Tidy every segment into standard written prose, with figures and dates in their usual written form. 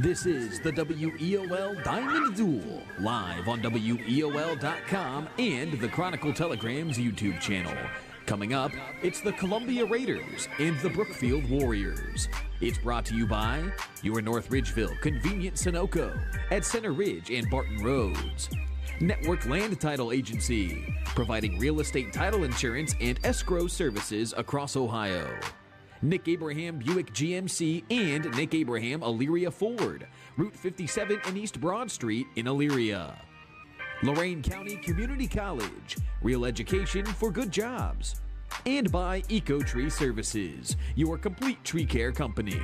This is the WEOL Diamond Duel, live on WEOL.com and the Chronicle Telegram's YouTube channel. Coming up, it's the Columbia Raiders and the Brookfield Warriors. It's brought to you by your North Ridgeville convenient Sunoco at Center Ridge and Barton Roads. Network Land Title Agency, providing real estate title insurance and escrow services across Ohio. Nick Abraham Buick GMC and Nick Abraham Elyria Ford, Route 57 and East Broad Street in Elyria. Lorain County Community College, real education for good jobs. And by Eco Tree Services, your complete tree care company.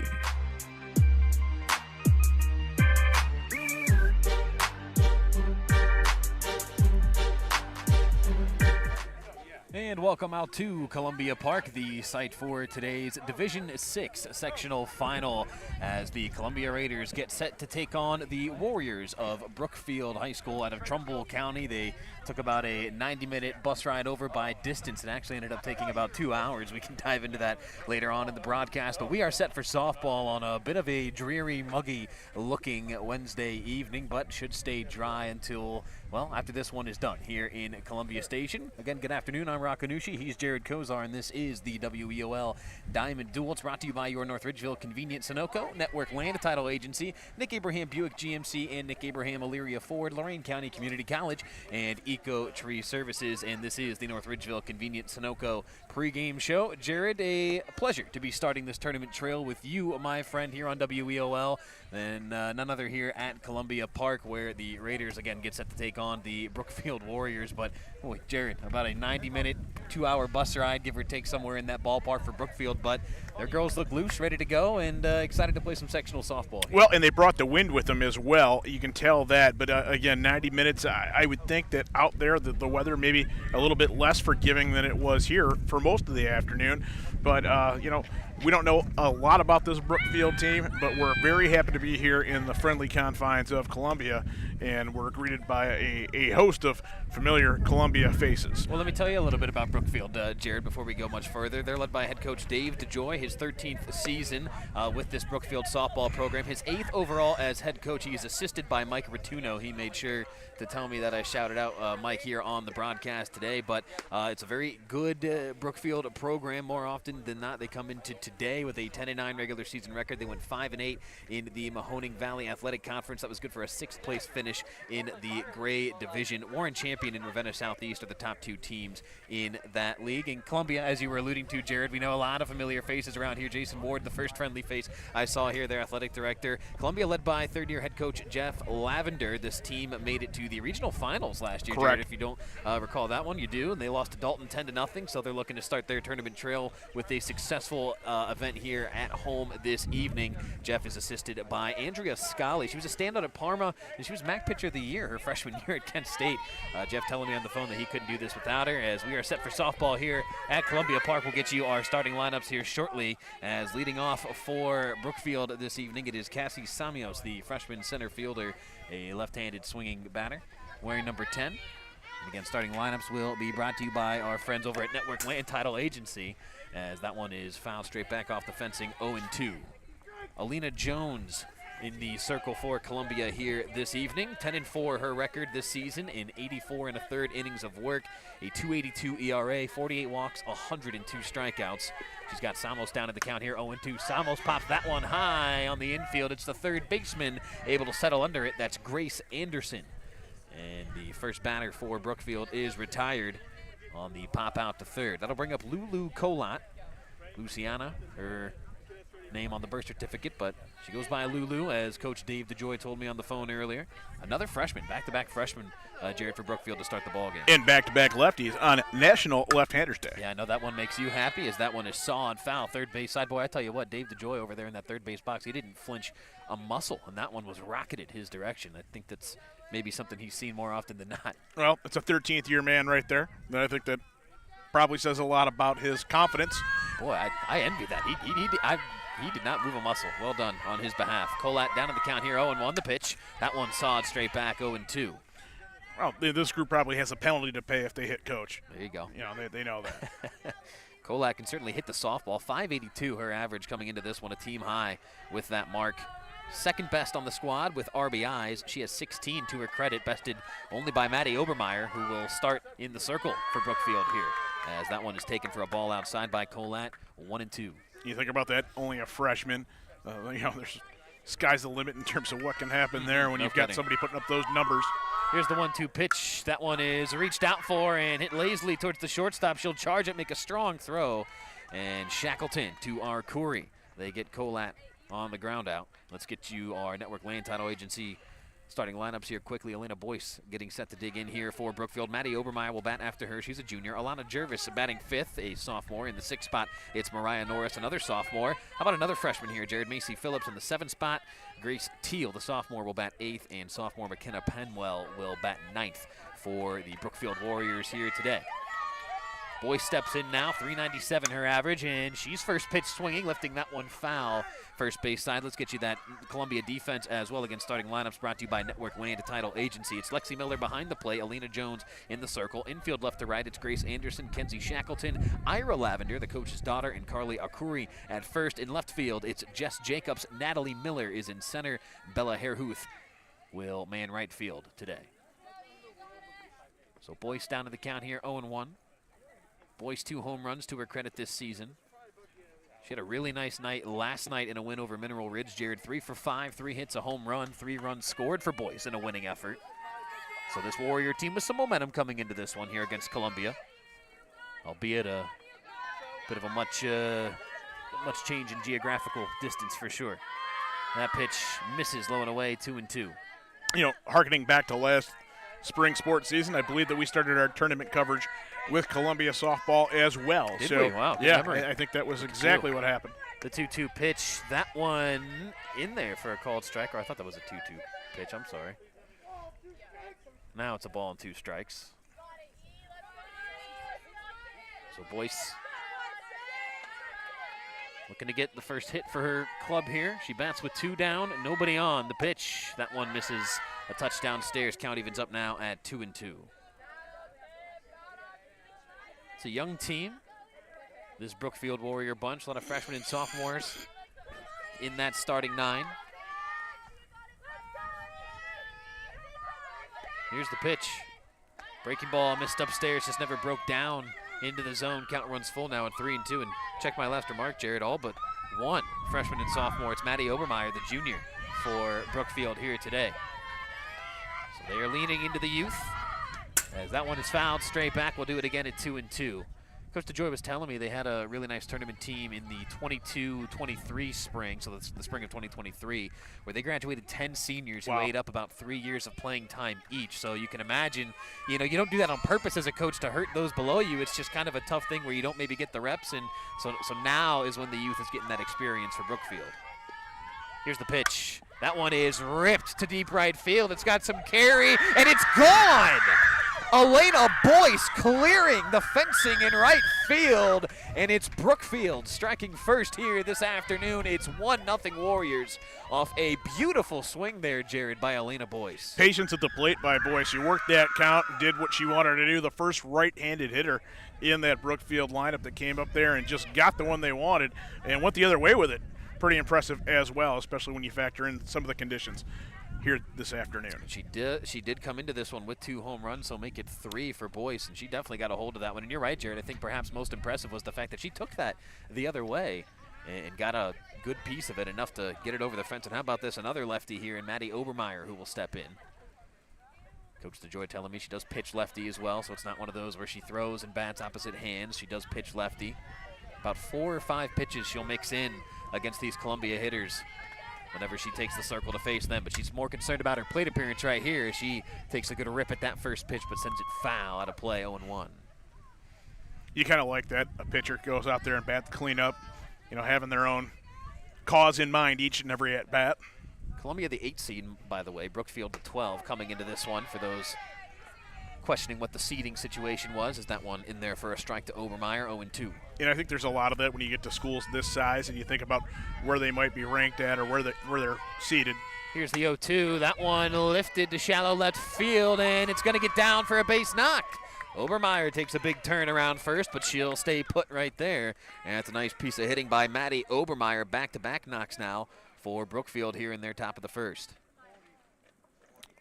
And welcome out to Columbia Park, the site for today's Division VI Sectional Final, as the Columbia Raiders get set to take on the Warriors of Brookfield High School out of Trumbull County. They took about a 90-minute bus ride over by distance. It actually ended up taking about 2 hours. We can dive into that later on in the broadcast. But we are set for softball on a bit of a dreary, muggy-looking Wednesday evening, but should stay dry until, well, after this one is done here in Columbia Station. Again, good afternoon. I'm Rock Anushi. He's Jared Kozar, and this is the WEOL Diamond Duel. It's brought to you by your North Ridgeville convenient Sunoco, Network Land Title Agency, Nick Abraham Buick GMC, and Nick Abraham Elyria Ford, Lorain County Community College, and Eco Tree Services. And this is the North Ridgeville convenient Sunoco pregame show. Jared, a pleasure to be starting this tournament trail with you, my friend, here on WEOL, and none other here at Columbia Park, where the Raiders again get set to take on the Brookfield Warriors. But boy, Jared, about a 90-minute, 2-hour bus ride, give or take, somewhere in that ballpark for Brookfield. But their girls look loose, ready to go, and excited to play some sectional softball here. Well, and they brought the wind with them as well. You can tell that. But again, 90 minutes, I would think that out there the weather maybe a little bit less forgiving than it was here for most of the afternoon. But, we don't know a lot about this Brookfield team, but we're very happy to be here in the friendly confines of Columbia, and we're greeted by a host of familiar Columbia faces. Well, let me tell you a little bit about Brookfield, Jared, before we go much further. They're led by head coach Dave DeJoy, his 13th season with this Brookfield softball program. His 8th overall as head coach. He is assisted by Mike Rotuno. He made sure to tell me that I shouted out Mike here on the broadcast today, but it's a very good Brookfield program. More often than not, they come into today with a 10-9 regular season record. They went 5-8 in the Mahoning Valley Athletic Conference. That was good for a 6th place finish in the Gray Division. Warren Champion and Ravenna Southeast are the top 2 teams in that league. In Columbia, as you were alluding to, Jared, we know a lot of familiar faces around here. Jason Ward, the first friendly face I saw here, their athletic director. Columbia led by third-year head coach Jeff Lavender. This team made it to the regional finals last year. Correct. Jared, if you don't recall that one, you do, and they lost to Dalton 10-0, so they're looking to start their tournament trail with a successful event here at home this evening. Jeff is assisted by Andrea Scali. She was a standout at Parma, and she was MAC Pitcher of the Year her freshman year at Kent State. Jeff telling me on the phone that he couldn't do this without her. As we are set for softball here at Columbia Park, we'll get you our starting lineups here shortly. As leading off for Brookfield this evening, it is Cassie Samios, the freshman center fielder, a left-handed swinging batter, wearing number 10. And again, starting lineups will be brought to you by our friends over at Network Land Title Agency, as that one is fouled straight back off the fencing, 0-2. Alina Jones in the circle for Columbia here this evening. 10-4 her record this season in 84 1/3 innings of work, a 2.82 ERA, 48 walks, 102 strikeouts. She's got Samos down at the count here, 0-2. Samos pops that one high on the infield. It's the third baseman able to settle under it. That's Grace Anderson. And the first batter for Brookfield is retired on the pop out to third. That'll bring up Lulu Colat. Luciana, her name on the birth certificate, but she goes by Lulu, as Coach Dave DeJoy told me on the phone earlier. Another freshman, back-to-back freshman, Jared, for Brookfield to start the ball game. And back-to-back lefties on National Left-Handers Day. Yeah, I know that one makes you happy, as that one is saw and foul, third base side. Boy, I tell you what, Dave DeJoy over there in that third base box, he didn't flinch a muscle, and that one was rocketed his direction. I think that's maybe something he's seen more often than not. Well, it's a 13th-year man right there. And I think that probably says a lot about his confidence. Boy, I envy that. He did not move a muscle. Well done on his behalf. Colat down to the count here, 0-1 the pitch. That one sawed straight back, 0-2. Well, this group probably has a penalty to pay if they hit Coach. There you go. You know, they know that. Colat can certainly hit the softball. 582 her average coming into this one, a team high with that mark. second best on the squad with RBIs. She has 16 to her credit, bested only by Maddie Obermeyer, who will start in the circle for Brookfield here, as that one is taken for a ball outside by Colat, 1-2. You think about that, only a freshman. There's sky's the limit in terms of what can happen there when you've got somebody putting up those numbers. Here's the 1-2 pitch. That one is reached out for and hit lazily towards the shortstop. She'll charge it, make a strong throw. And Shackleton to Arcuri. They get Colat on the ground out. Let's get you our Network Land Title Agency starting lineups here quickly. Elena Boyce getting set to dig in here for Brookfield. Maddie Obermeyer will bat after her. She's a junior. Alana Jervis batting fifth, a sophomore. In the sixth spot, it's Mariah Norris, another sophomore. How about another freshman here? Jared Macy Phillips in the seventh spot. Grace Teal, the sophomore, will bat eighth, and sophomore McKenna Penwell will bat ninth for the Brookfield Warriors here today. Boyce steps in now, 397 her average, and she's first pitch swinging, lifting that one foul. First base side, let's get you that Columbia defense as well against starting lineups brought to you by Network Land Title Agency. It's Lexi Miller behind the plate, Alina Jones in the circle. Infield left to right, it's Grace Anderson, Kenzie Shackleton, Ira Lavender, the coach's daughter, and Carly Arcuri at first. In left field, it's Jess Jacobs, Natalie Miller is in center, Bella Hairhuth will man right field today. So Boyce down to the count here, 0-1. Boyce 2 home runs to her credit this season. She had a really nice night last night in a win over Mineral Ridge. Jared 3 for 5, 3 hits, a home run, 3 runs scored for Boyce in a winning effort. So this Warrior team with some momentum coming into this one here against Columbia, albeit a bit of a much change in geographical distance for sure. That pitch misses low and away, 2-2. Harkening back to last spring sports season, I believe that we started our tournament coverage with Columbia softball as well. Did we? Wow, yeah, I think that was exactly what happened. The 2-2 pitch, that one in there for a called strike, or I thought that was a 2-2 pitch, I'm sorry. Now it's a ball and 2 strikes. So Boyce looking to get the first hit for her club here. She bats with 2 down, nobody on. The pitch, that one misses a touchdown stairs. Count evens up now at 2-2. It's a young team, this Brookfield Warrior bunch. A lot of freshmen and sophomores in that starting 9. Here's the pitch. Breaking ball missed upstairs, just never broke down into the zone. Count runs full now at 3-2. And check my last remark, Jared, all but one freshman and sophomore. It's Maddie Obermeyer, the junior, for Brookfield here today. So they are leaning into the youth. As that one is fouled straight back, we'll do it again at 2-2. Coach DeJoy was telling me they had a really nice tournament team in the 22-23 spring, so that's the spring of 2023, where they graduated 10 seniors who ate up about 3 years of playing time each. So you can imagine, you don't do that on purpose as a coach to hurt those below you. It's just kind of a tough thing where you don't maybe get the reps, and so now is when the youth is getting that experience for Brookfield. Here's the pitch. That one is ripped to deep right field. It's got some carry, and it's gone! Elena Boyce clearing the fencing in right field, and it's Brookfield striking first here this afternoon. It's 1-0 Warriors off a beautiful swing there, Jared, by Elena Boyce. Patience at the plate by Boyce. She worked that count and did what she wanted to do. The first right-handed hitter in that Brookfield lineup that came up there and just got the one they wanted and went the other way with it. Pretty impressive as well, especially when you factor in some of the conditions here this afternoon. She did come into this one with 2 home runs, so make it 3 for Boyce, and she definitely got a hold of that one. And you're right, Jared, I think perhaps most impressive was the fact that she took that the other way and got a good piece of it, enough to get it over the fence. And how about this, another lefty here in Maddie Obermeyer, who will step in. Coach DeJoy telling me she does pitch lefty as well, so it's not one of those where she throws and bats opposite hands. She does pitch lefty. About 4 or 5 pitches she'll mix in against these Columbia hitters whenever she takes the circle to face them. But she's more concerned about her plate appearance right here. She takes a good rip at that first pitch, but sends it foul out of play, 0-1. You kind of like that. A pitcher goes out there and bats clean up, having their own cause in mind each and every at-bat. Columbia the 8 seed, by the way. Brookfield the 12 coming into this one for those questioning what the seeding situation was. Is that one in there for a strike to Obermeyer, 0-2. And I think there's a lot of that when you get to schools this size and you think about where they might be ranked at or where they're seated. Here's the 0-2. That one lifted to shallow left field, and it's going to get down for a base knock. Obermeyer takes a big turn around first, but she'll stay put right there. And that's a nice piece of hitting by Maddie Obermeyer. Back-to-back knocks now for Brookfield here in their top of the first.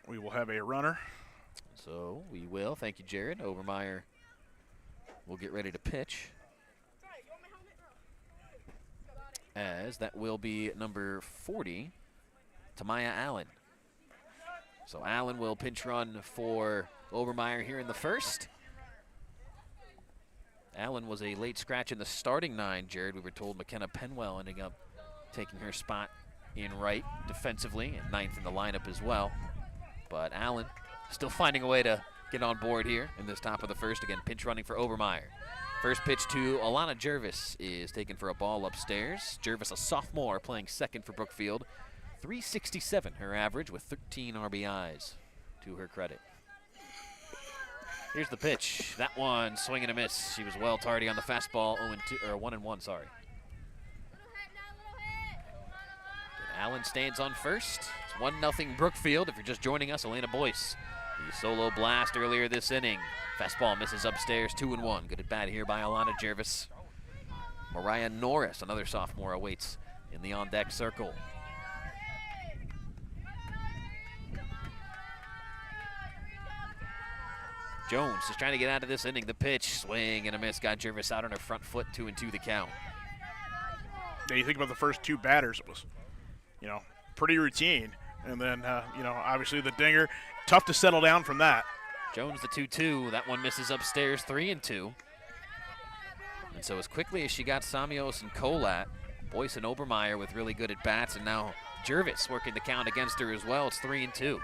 We will have a runner. So we will. Thank you, Jared. Obermeyer will get ready to pitch. As that will be number 40, Tamaya Allen. So Allen will pinch run for Obermeyer here in the first. Allen was a late scratch in the starting 9, Jared. We were told McKenna Penwell ending up taking her spot in right defensively, and 9th in the lineup as well. But Allen still finding a way to get on board here in this top of the first. Again, pinch running for Obermeyer. First pitch to Alana Jervis is taken for a ball upstairs. Jervis, a sophomore, playing second for Brookfield. 367 her average with 13 RBIs to her credit. Here's the pitch. That one swing and a miss. She was well tardy on the fastball. 1-1, sorry. Allen stands on first. It's 1-0 Brookfield. If you're just joining us, Elena Boyce, the solo blast earlier this inning. Fastball misses upstairs, 2-1. Good at bat here by Alana Jervis. Mariah Norris, another sophomore, awaits in the on-deck circle. Jones is trying to get out of this inning. The pitch, swing and a miss. Got Jervis out on her front foot, 2-2 the count. Now you think about the first two batters, it was, pretty routine. And then, obviously the dinger, tough to settle down from that. Jones the 2-2. That one misses upstairs, 3-2. And so as quickly as she got Samios and Kolat, Boyce and Obermeyer with really good at-bats, and now Jervis working the count against her as well. It's 3-2.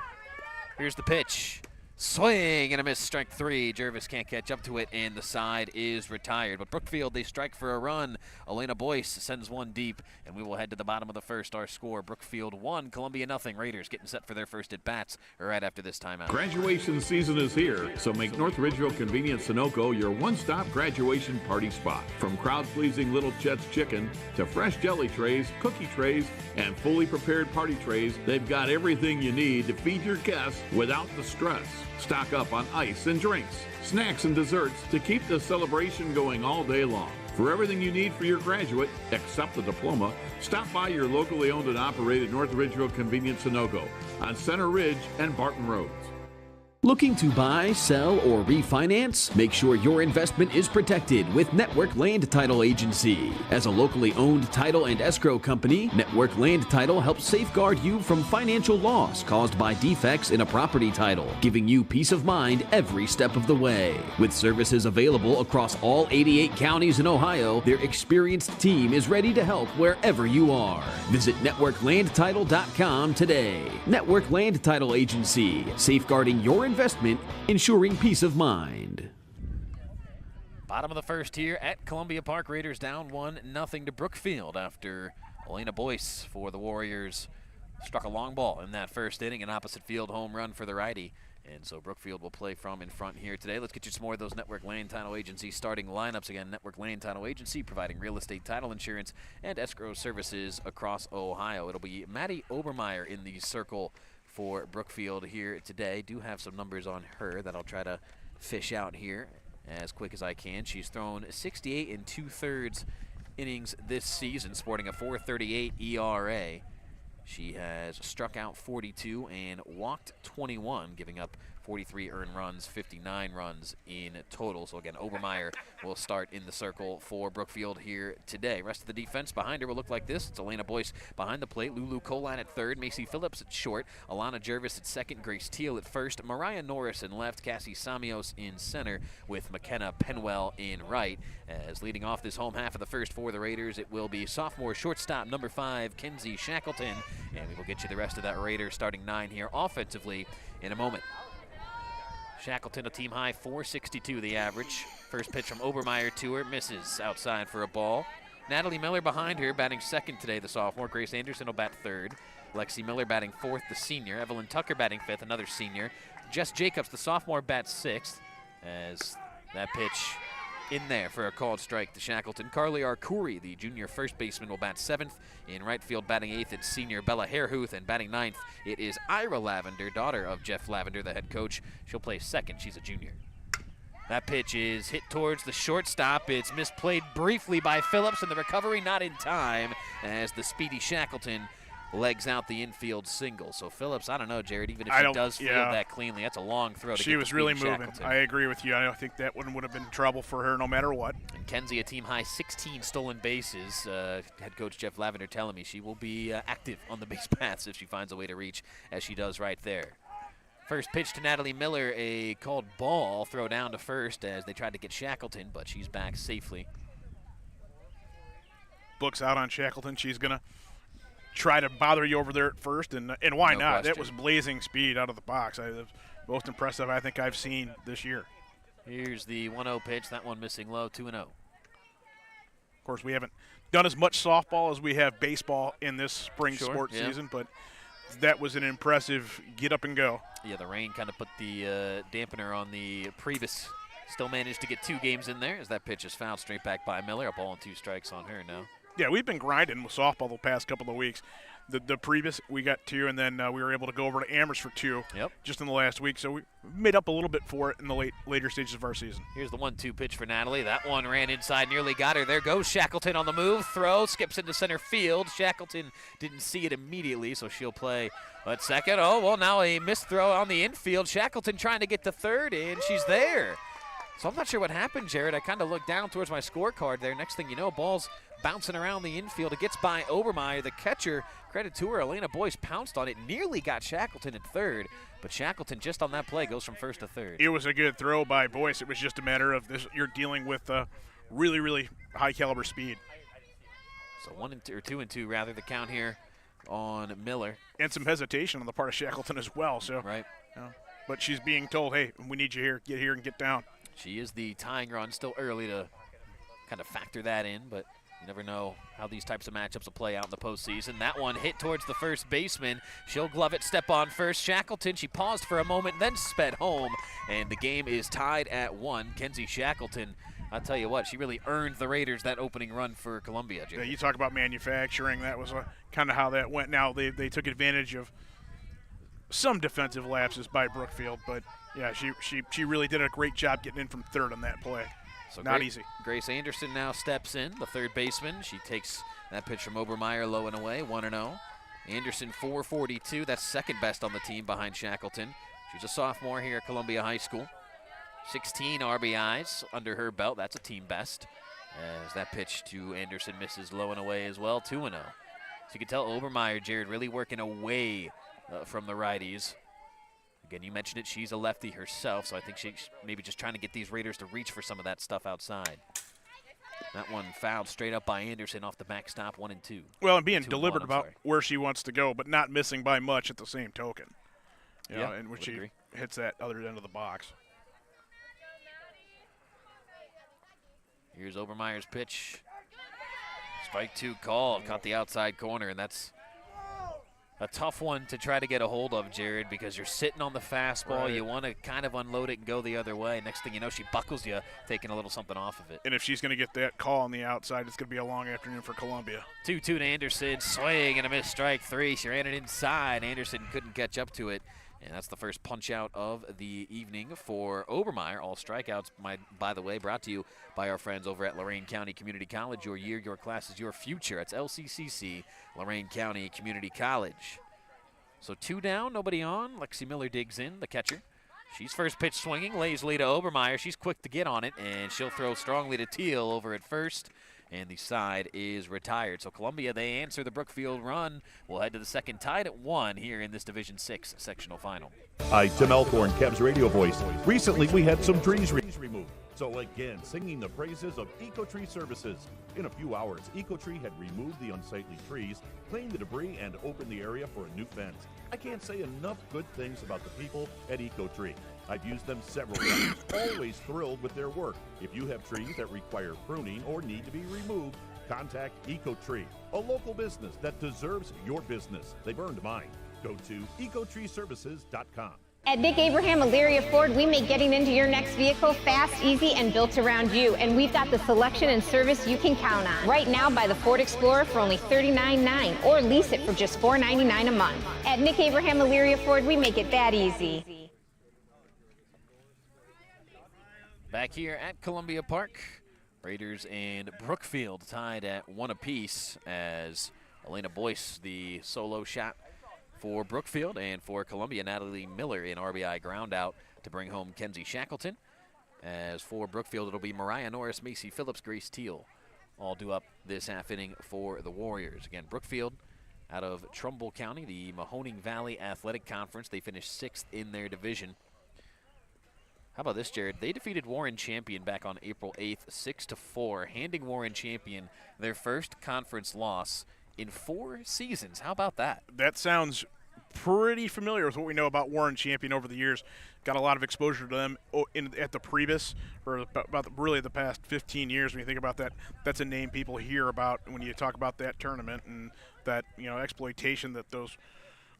Here's the pitch. Swing and a miss, strike 3. Jervis can't catch up to it, and the side is retired. But Brookfield, they strike for a run. Elena Boyce sends one deep, and we will head to the bottom of the first. Our score, Brookfield 1, Columbia 0. Raiders getting set for their first at-bats right after this timeout. Graduation season is here, so make North Ridgeville Convenient Sunoco your one-stop graduation party spot. From crowd-pleasing Little Chet's Chicken to fresh jelly trays, cookie trays, and fully prepared party trays, they've got everything you need to feed your guests without the stress. Stock up on ice and drinks, snacks and desserts to keep the celebration going all day long. For everything you need for your graduate, except the diploma, stop by your locally owned and operated North Ridgeville Convenience Sunoco on Center Ridge and Barton Roads. Looking to buy, sell, or refinance? Make sure your investment is protected with Network Land Title Agency. As a locally owned title and escrow company, Network Land Title helps safeguard you from financial loss caused by defects in a property title, giving you peace of mind every step of the way. With services available across all 88 counties in Ohio, their experienced team is ready to help wherever you are. Visit NetworkLandTitle.com today. Network Land Title Agency, safeguarding your investment, ensuring peace of mind. Bottom of the first here at Columbia Park. Raiders down 1-0 to Brookfield after Elena Boyce for the Warriors struck a long ball in that first inning, an opposite field home run for the righty. And so Brookfield will play from in front here today. Let's get you some more of those Network Land Title Agency starting lineups. Again, Network Land Title Agency providing real estate title insurance and escrow services across Ohio. It'll be Maddie Obermeyer in the circle for Brookfield here today. Do have some numbers on her that I'll try to fish out here as quick as I can. She's thrown 68 2/3 innings this season, sporting a 4.38 ERA. She has struck out 42 and walked 21, giving up 43 earned runs, 59 runs in total. So again, Obermeyer will start in the circle for Brookfield here today. Rest of the defense behind her will look like this. It's Elena Boyce behind the plate, Lulu Kolat at third, Macy Phillips at short, Alana Jervis at second, Grace Teal at first, Mariah Norris in left, Cassie Samios in center, with McKenna Penwell in right. As leading off this home half of the first for the Raiders, it will be sophomore shortstop number 5, Kenzie Shackleton, and we will get you the rest of that Raiders starting 9 here offensively in a moment. Shackleton, a team high 462 the average. First pitch from Obermeyer to her, misses outside for a ball. Natalie Miller behind her, batting second today, the sophomore. Grace Anderson will bat third. Lexi Miller batting fourth, the senior. Evelyn Tucker batting fifth, another senior. Jess Jacobs, the sophomore, bats sixth, as that pitch in there for a called strike to Shackleton. Carly Arcuri, the junior first baseman, will bat seventh. In right field, batting eighth, it's senior Bella Harehuth, and batting ninth, it is Ira Lavender, daughter of Jeff Lavender, the head coach. She'll play second. She's a junior. That pitch is hit towards the shortstop. It's misplayed briefly by Phillips, and the recovery not in time as the speedy Shackleton legs out the infield single. So Phillips, I don't know, Jared, even if she does field that cleanly, that's a long throw to She get was the really speed of moving. Shackleton. I agree with you. I think that one would have been trouble for her no matter what. And Kenzie, a team-high 16 stolen bases. Head coach Jeff Lavender telling me she will be active on the base paths if she finds a way to reach, as she does right there. First pitch to Natalie Miller, a called ball, throw down to first as they tried to get Shackleton, but she's back safely. Books out on Shackleton. She's going to try to bother you over there at first, and why No not? question. That was blazing speed out of the box. The most impressive I think I've seen this year. Here's the 1-0 pitch, that one missing low, 2-0. Of course, we haven't done as much softball as we have baseball in this spring sports season, but that was an impressive get up and go. Yeah, the rain kind of put the dampener on the previous. Still managed to get 2 games in there as that pitch is fouled straight back by Miller. A ball and 2 strikes on her now. Yeah, we've been grinding with softball the past couple of weeks. The previous, we got 2, and then we were able to go over to Amherst for 2 just in the last week. So we made up a little bit for it in the later stages of our season. Here's the 1-2 pitch for Natalie. That one ran inside, nearly got her. There goes Shackleton on the move. Throw, skips into center field. Shackleton didn't see it immediately, so she'll play at second. Oh, well, now a missed throw on the infield. Shackleton trying to get to third, and she's there. So I'm not sure what happened, Jared. I kind of looked down towards my scorecard there. Next thing you know, ball's bouncing around the infield. It gets by Obermeyer, the catcher. Credit to her, Elena Boyce pounced on it, nearly got Shackleton at third, but Shackleton just on that play goes from first to third. It was a good throw by Boyce. It was just a matter of this. You're dealing with really, really high caliber speed. So 2-2 rather, the count here on Miller. And some hesitation on the part of Shackleton as well. So right. But she's being told, hey, we need you here and get down. She is the tying run. Still early to kind of factor that in, but you never know how these types of matchups will play out in the postseason. That one hit towards the first baseman. She'll glove it, step on first. Shackleton, she paused for a moment, then sped home, and the game is tied at 1. Kenzie Shackleton, I'll tell you what, she really earned the Raiders that opening run for Columbia, Jim. Yeah, you talk about manufacturing. That was kind of how that went. Now they took advantage of some defensive lapses by Brookfield, but yeah, she really did a great job getting in from third on that play. So not easy. Grace Anderson now steps in, the third baseman. She takes that pitch from Obermeyer low and away, 1-0. Anderson 442, that's second best on the team behind Shackleton. She's a sophomore here at Columbia High School. 16 RBIs under her belt, that's a team best. As that pitch to Anderson misses low and away as well, 2-0. So you can tell Obermeyer, Jared, really working away from the righties. Again, you mentioned it, she's a lefty herself, so I think she's maybe just trying to get these Raiders to reach for some of that stuff outside. That one fouled straight up by Anderson off the backstop, 1-2. Well, and being deliberate about where she wants to go, but not missing by much at the same token. You know, in which she hits that other end of the box. Here's Obermeyer's pitch. Strike 2 call, caught the outside corner, and that's a tough one to try to get a hold of, Jared, because you're sitting on the fastball. Right. You want to kind of unload it and go the other way. Next thing you know, she buckles you, taking a little something off of it. And if she's going to get that call on the outside, it's going to be a long afternoon for Columbia. 2-2 to Anderson, swing and a missed strike 3. She ran it inside. Anderson couldn't catch up to it. And that's the first punch out of the evening for Obermeyer. All strikeouts, by the way, brought to you by our friends over at Lorain County Community College. Your year, your classes, your future. It's LCCC, Lorain County Community College. So 2 down, nobody on. Lexi Miller digs in, the catcher. She's first pitch swinging, lays lead to Obermeyer. She's quick to get on it, and she'll throw strongly to Teal over at first. And the side is retired. So Columbia, they answer the Brookfield run. We'll head to the second, tied at 1 here in this Division VI Sectional Final. Hi, Tim Elkhorn, Cavs radio voice. Recently, we had some trees removed. So again, singing the praises of EcoTree Services. In a few hours, EcoTree had removed the unsightly trees, cleaned the debris, and opened the area for a new fence. I can't say enough good things about the people at EcoTree. I've used them several times, always thrilled with their work. If you have trees that require pruning or need to be removed, contact EcoTree, a local business that deserves your business. They've earned mine. Go to ecotreeservices.com. At Nick Abraham Elyria Ford, we make getting into your next vehicle fast, easy, and built around you. And we've got the selection and service you can count on. Right now, buy the Ford Explorer for only $39.9 or lease it for just $4.99 a month. At Nick Abraham Elyria Ford, we make it that easy. Back here at Columbia Park, Raiders and Brookfield tied at 1 apiece as Elena Boyce, the solo shot for Brookfield, and for Columbia, Natalie Miller in RBI ground out to bring home Kenzie Shackleton. As for Brookfield, it'll be Mariah Norris, Macy Phillips, Grace Teal, all due up this half inning for the Warriors. Again, Brookfield out of Trumbull County, the Mahoning Valley Athletic Conference. They finished 6th in their division. How about this, Jared? They defeated Warren Champion back on April 8th, 6-4, handing Warren Champion their first conference loss in 4 seasons. How about that? That sounds pretty familiar with what we know about Warren Champion over the years. Got a lot of exposure to them at the Priebus for about really the past 15 years. When you think about that, that's a name people hear about when you talk about that tournament and that exploitation that those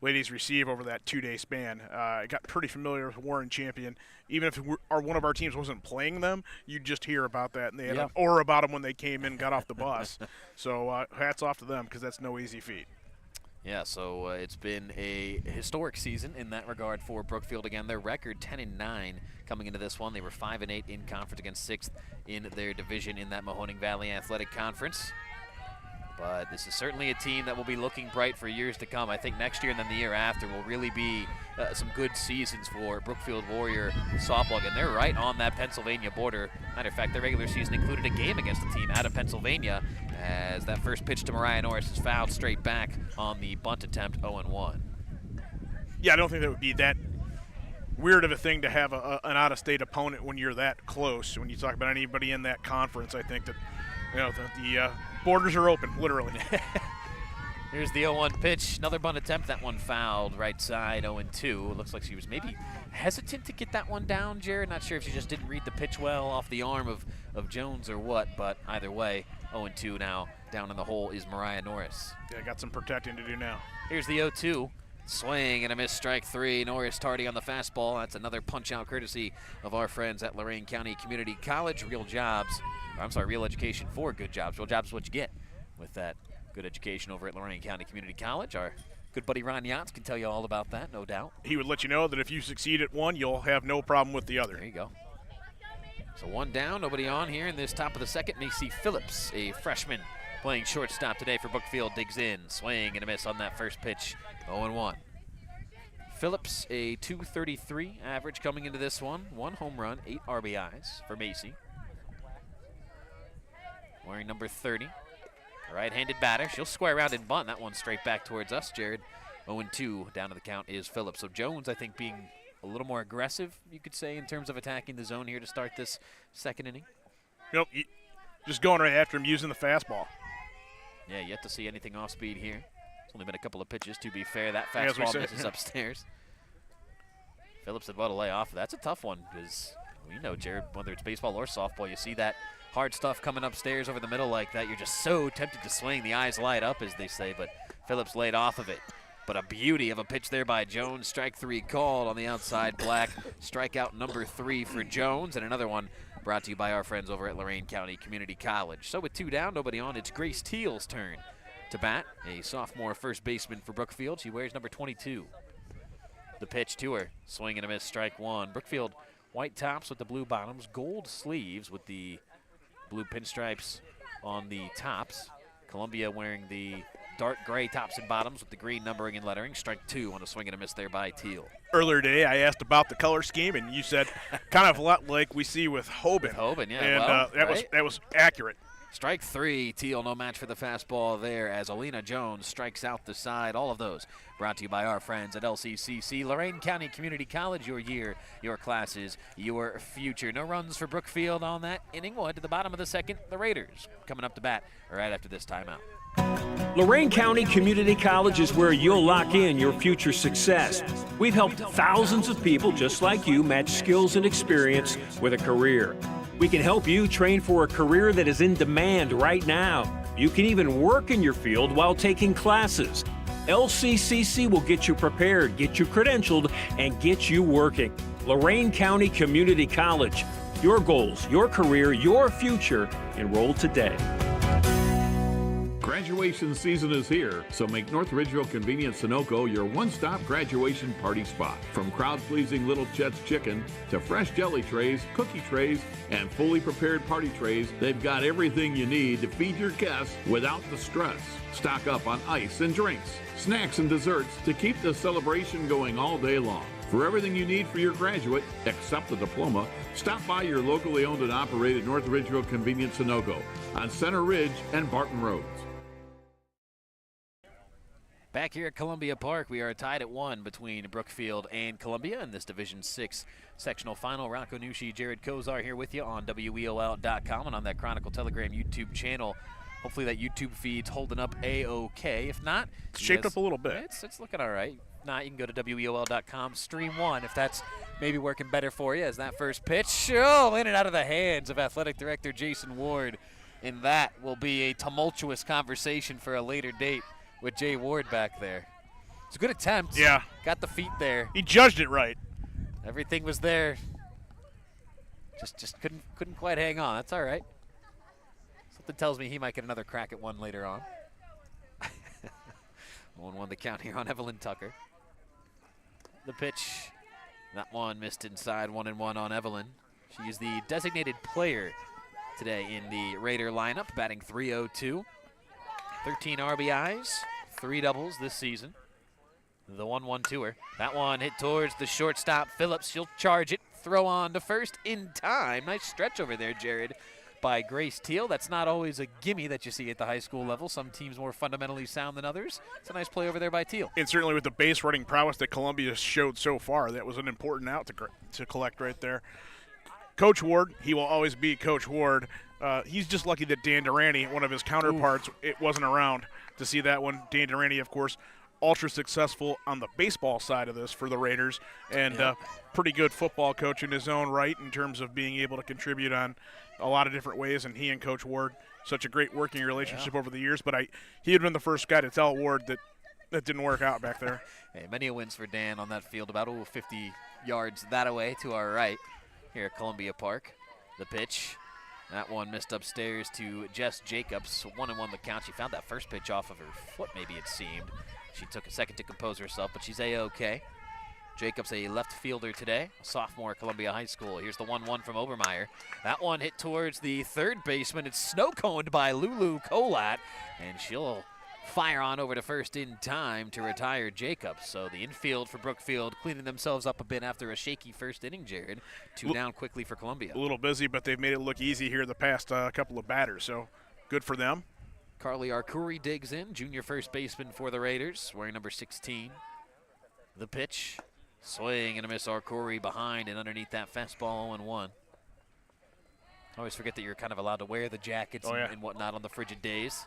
ladies receive over that 2-day span. I got pretty familiar with Warren Champion. Even if one of our teams wasn't playing them, you'd just hear about that. And they had an aura about them when they came in, got off the bus. So hats off to them, because that's no easy feat. Yeah, so it's been a historic season in that regard for Brookfield. Again, their record 10-9 coming into this one. They were 5-8 in conference against 6th in their division in that Mahoning Valley Athletic Conference. But this is certainly a team that will be looking bright for years to come. I think next year and then the year after will really be some good seasons for Brookfield Warrior softball. And they're right on that Pennsylvania border. Matter of fact, their regular season included a game against a team out of Pennsylvania, as that first pitch to Mariah Norris is fouled straight back on the bunt attempt, 0-1. Yeah, I don't think that would be that weird of a thing to have an out-of-state opponent when you're that close. When you talk about anybody in that conference, I think that the borders are open, literally. Here's the 0-1 pitch. Another bunt attempt. That one fouled right side, 0-2. It looks like she was maybe hesitant to get that one down, Jared. Not sure if she just didn't read the pitch well off the arm of Jones or what, but either way, 0-2 now. Down in the hole is Mariah Norris. Yeah, got some protecting to do now. Here's the 0-2. Swing and a miss, strike 3. Norris tardy on the fastball. That's another punch-out courtesy of our friends at Lorain County Community College. Real education for good jobs. Real jobs is what you get with that good education over at Lorain County Community College. Our good buddy Ron Yachts can tell you all about that, no doubt. He would let you know that if you succeed at one, you'll have no problem with the other. There you go. So one down, nobody on here in this top of the second. Macy Phillips, a freshman playing shortstop today for Brookfield, digs in. Swing and a miss on that first pitch, 0-1. Phillips, a .233 average coming into this one. 1 home run, 8 RBIs for Macy. Wearing number 30. Right-handed batter. She'll square around and bunt. That one straight back towards us, Jared. 0-2 down to the count is Phillips. So Jones, I think, being a little more aggressive, you could say, in terms of attacking the zone here to start this second inning. Just going right after him, using the fastball. Yeah, yet to see anything off speed here. It's only been a couple of pitches, to be fair. That fastball misses upstairs. Phillips had about to lay off. That's a tough one, because we know, Jared, whether it's baseball or softball, you see that hard stuff coming upstairs over the middle like that. You're just so tempted to swing. The eyes light up, as they say, but Phillips laid off of it. But a beauty of a pitch there by Jones. Strike 3 called on the outside. Black. Strikeout number 3 for Jones. And another one brought to you by our friends over at Lorain County Community College. So with 2 down, nobody on, it's Grace Teal's turn to bat. A sophomore first baseman for Brookfield. She wears number 22. The pitch to her. Swing and a miss. Strike 1. Brookfield white tops with the blue bottoms. Gold sleeves with the blue pinstripes on the tops. Columbia wearing the dark gray tops and bottoms with the green numbering and lettering. Strike 2 on a swing and a miss there by Teal. Earlier today, I asked about the color scheme, and you said kind of a lot like we see with Hoban. With Hoban, yeah. And that was accurate. Strike 3, Teal, no match for the fastball there as Alina Jones strikes out the side. All of those brought to you by our friends at LCCC, Lorain County Community College. Your year, your classes, your future. No runs for Brookfield on that inning. We'll head to the bottom of the second. The Raiders coming up to bat right after this timeout. Lorain County Community College is where you'll lock in your future success. We've helped thousands of people just like you match skills and experience with a career. We can help you train for a career that is in demand right now. You can even work in your field while taking classes. LCCC will get you prepared, get you credentialed, and get you working. Lorain County Community College. Your goals, your career, your future. Enroll today. Graduation season is here, so make North Ridgeville Convenience Sunoco your one-stop graduation party spot. From crowd-pleasing Little Chet's Chicken to fresh jelly trays, cookie trays, and fully prepared party trays, they've got everything you need to feed your guests without the stress. Stock up on ice and drinks, snacks and desserts to keep the celebration going all day long. For everything you need for your graduate, except the diploma, stop by your locally owned and operated North Ridgeville Convenience Sunoco on Center Ridge and Barton Roads. Back here at Columbia Park, we are tied at 1 between Brookfield and Columbia in this Division VI Sectional Final. Rocco Nucci, Jared Kozar here with you on WEOL.com and on that Chronicle Telegram YouTube channel. Hopefully that YouTube feed's holding up A-OK. If not, it's shaped up a little bit. It's looking all right. If not, you can go to WEOL.com, stream 1 if that's maybe working better for you as that first pitch. Oh, in and out of the hands of Athletic Director Jason Ward. And that will be a tumultuous conversation for a later date with Jay Ward back there. It's a good attempt. Yeah. Got the feet there. He judged it right. Everything was there. Just couldn't quite hang on. That's all right. Something tells me he might get another crack at one later on. 1-1 the count here on Evelyn Tucker. The pitch. That one missed inside. 1-1 on Evelyn. She is the designated player today in the Raider lineup, batting .302. 13 RBIs, 3 doubles this season. The 1-1 to her. That one hit towards the shortstop, Phillips. She'll charge it, throw on to first in time. Nice stretch over there, Jared, by Grace Teal. That's not always a gimme that you see at the high school level. Some teams more fundamentally sound than others. It's a nice play over there by Teal. And certainly with the base running prowess that Columbia showed so far, that was an important out to collect right there. Coach Ward, he will always be Coach Ward. He's just lucky that Dan Durante, one of his counterparts, it wasn't around to see that one. Dan Durante, of course, ultra successful on the baseball side of this for the Raiders, and pretty good football coach in his own right in terms of being able to contribute on a lot of different ways. And he and Coach Ward, such a great working relationship over the years. But he had been the first guy to tell Ward that didn't work out back there. Hey, many wins for Dan on that field, about 50 yards that away to our right here at Columbia Park. The pitch. That one missed upstairs to Jess Jacobs. 1-1 the count. She found that first pitch off of her foot, maybe it seemed. She took a second to compose herself, but she's A-OK. Jacobs, a left fielder today, a sophomore at Columbia High School. Here's the 1-1 from Obermeyer. That one hit towards the third baseman. It's snow-coned by Lulu Colat, and she'll fire on over to first in time to retire Jacobs. So the infield for Brookfield cleaning themselves up a bit after a shaky first inning, Jared. 2 down quickly for Columbia. A little busy, but they've made it look easy here the past couple of batters, so good for them. Carly Arcuri digs in, junior first baseman for the Raiders, wearing number 16. The pitch, swing and a miss. Arcuri behind and underneath that fastball 0-1. I always forget that you're kind of allowed to wear the jackets and whatnot on the frigid days.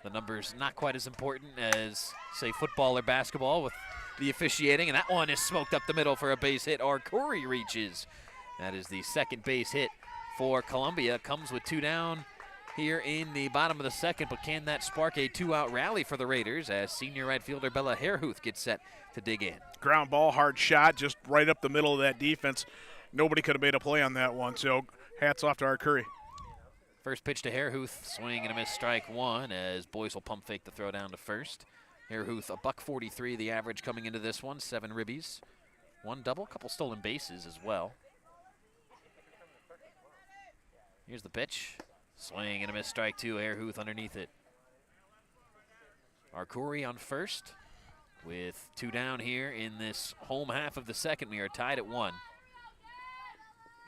The number's not quite as important as, say, football or basketball with the officiating, and that one is smoked up the middle for a base hit. Arcuri reaches. That is the second base hit for Columbia. Comes with 2 down here in the bottom of the second, but can that spark a 2-out rally for the Raiders as senior right fielder Bella Hairhuth gets set to dig in? Ground ball, hard shot, just right up the middle of that defense. Nobody could have made a play on that one, so hats off to Arcuri. First pitch to Hairhuth, swing and a miss, strike 1 as Boyce will pump fake the throw down to first. Hairhuth, $143 the average coming into this one, 7 ribbies, 1 double, couple stolen bases as well. Here's the pitch. Swing and a miss, strike 2, Hairhuth underneath it. Arcuri on first with 2 down here in this home half of the second. We are tied at 1.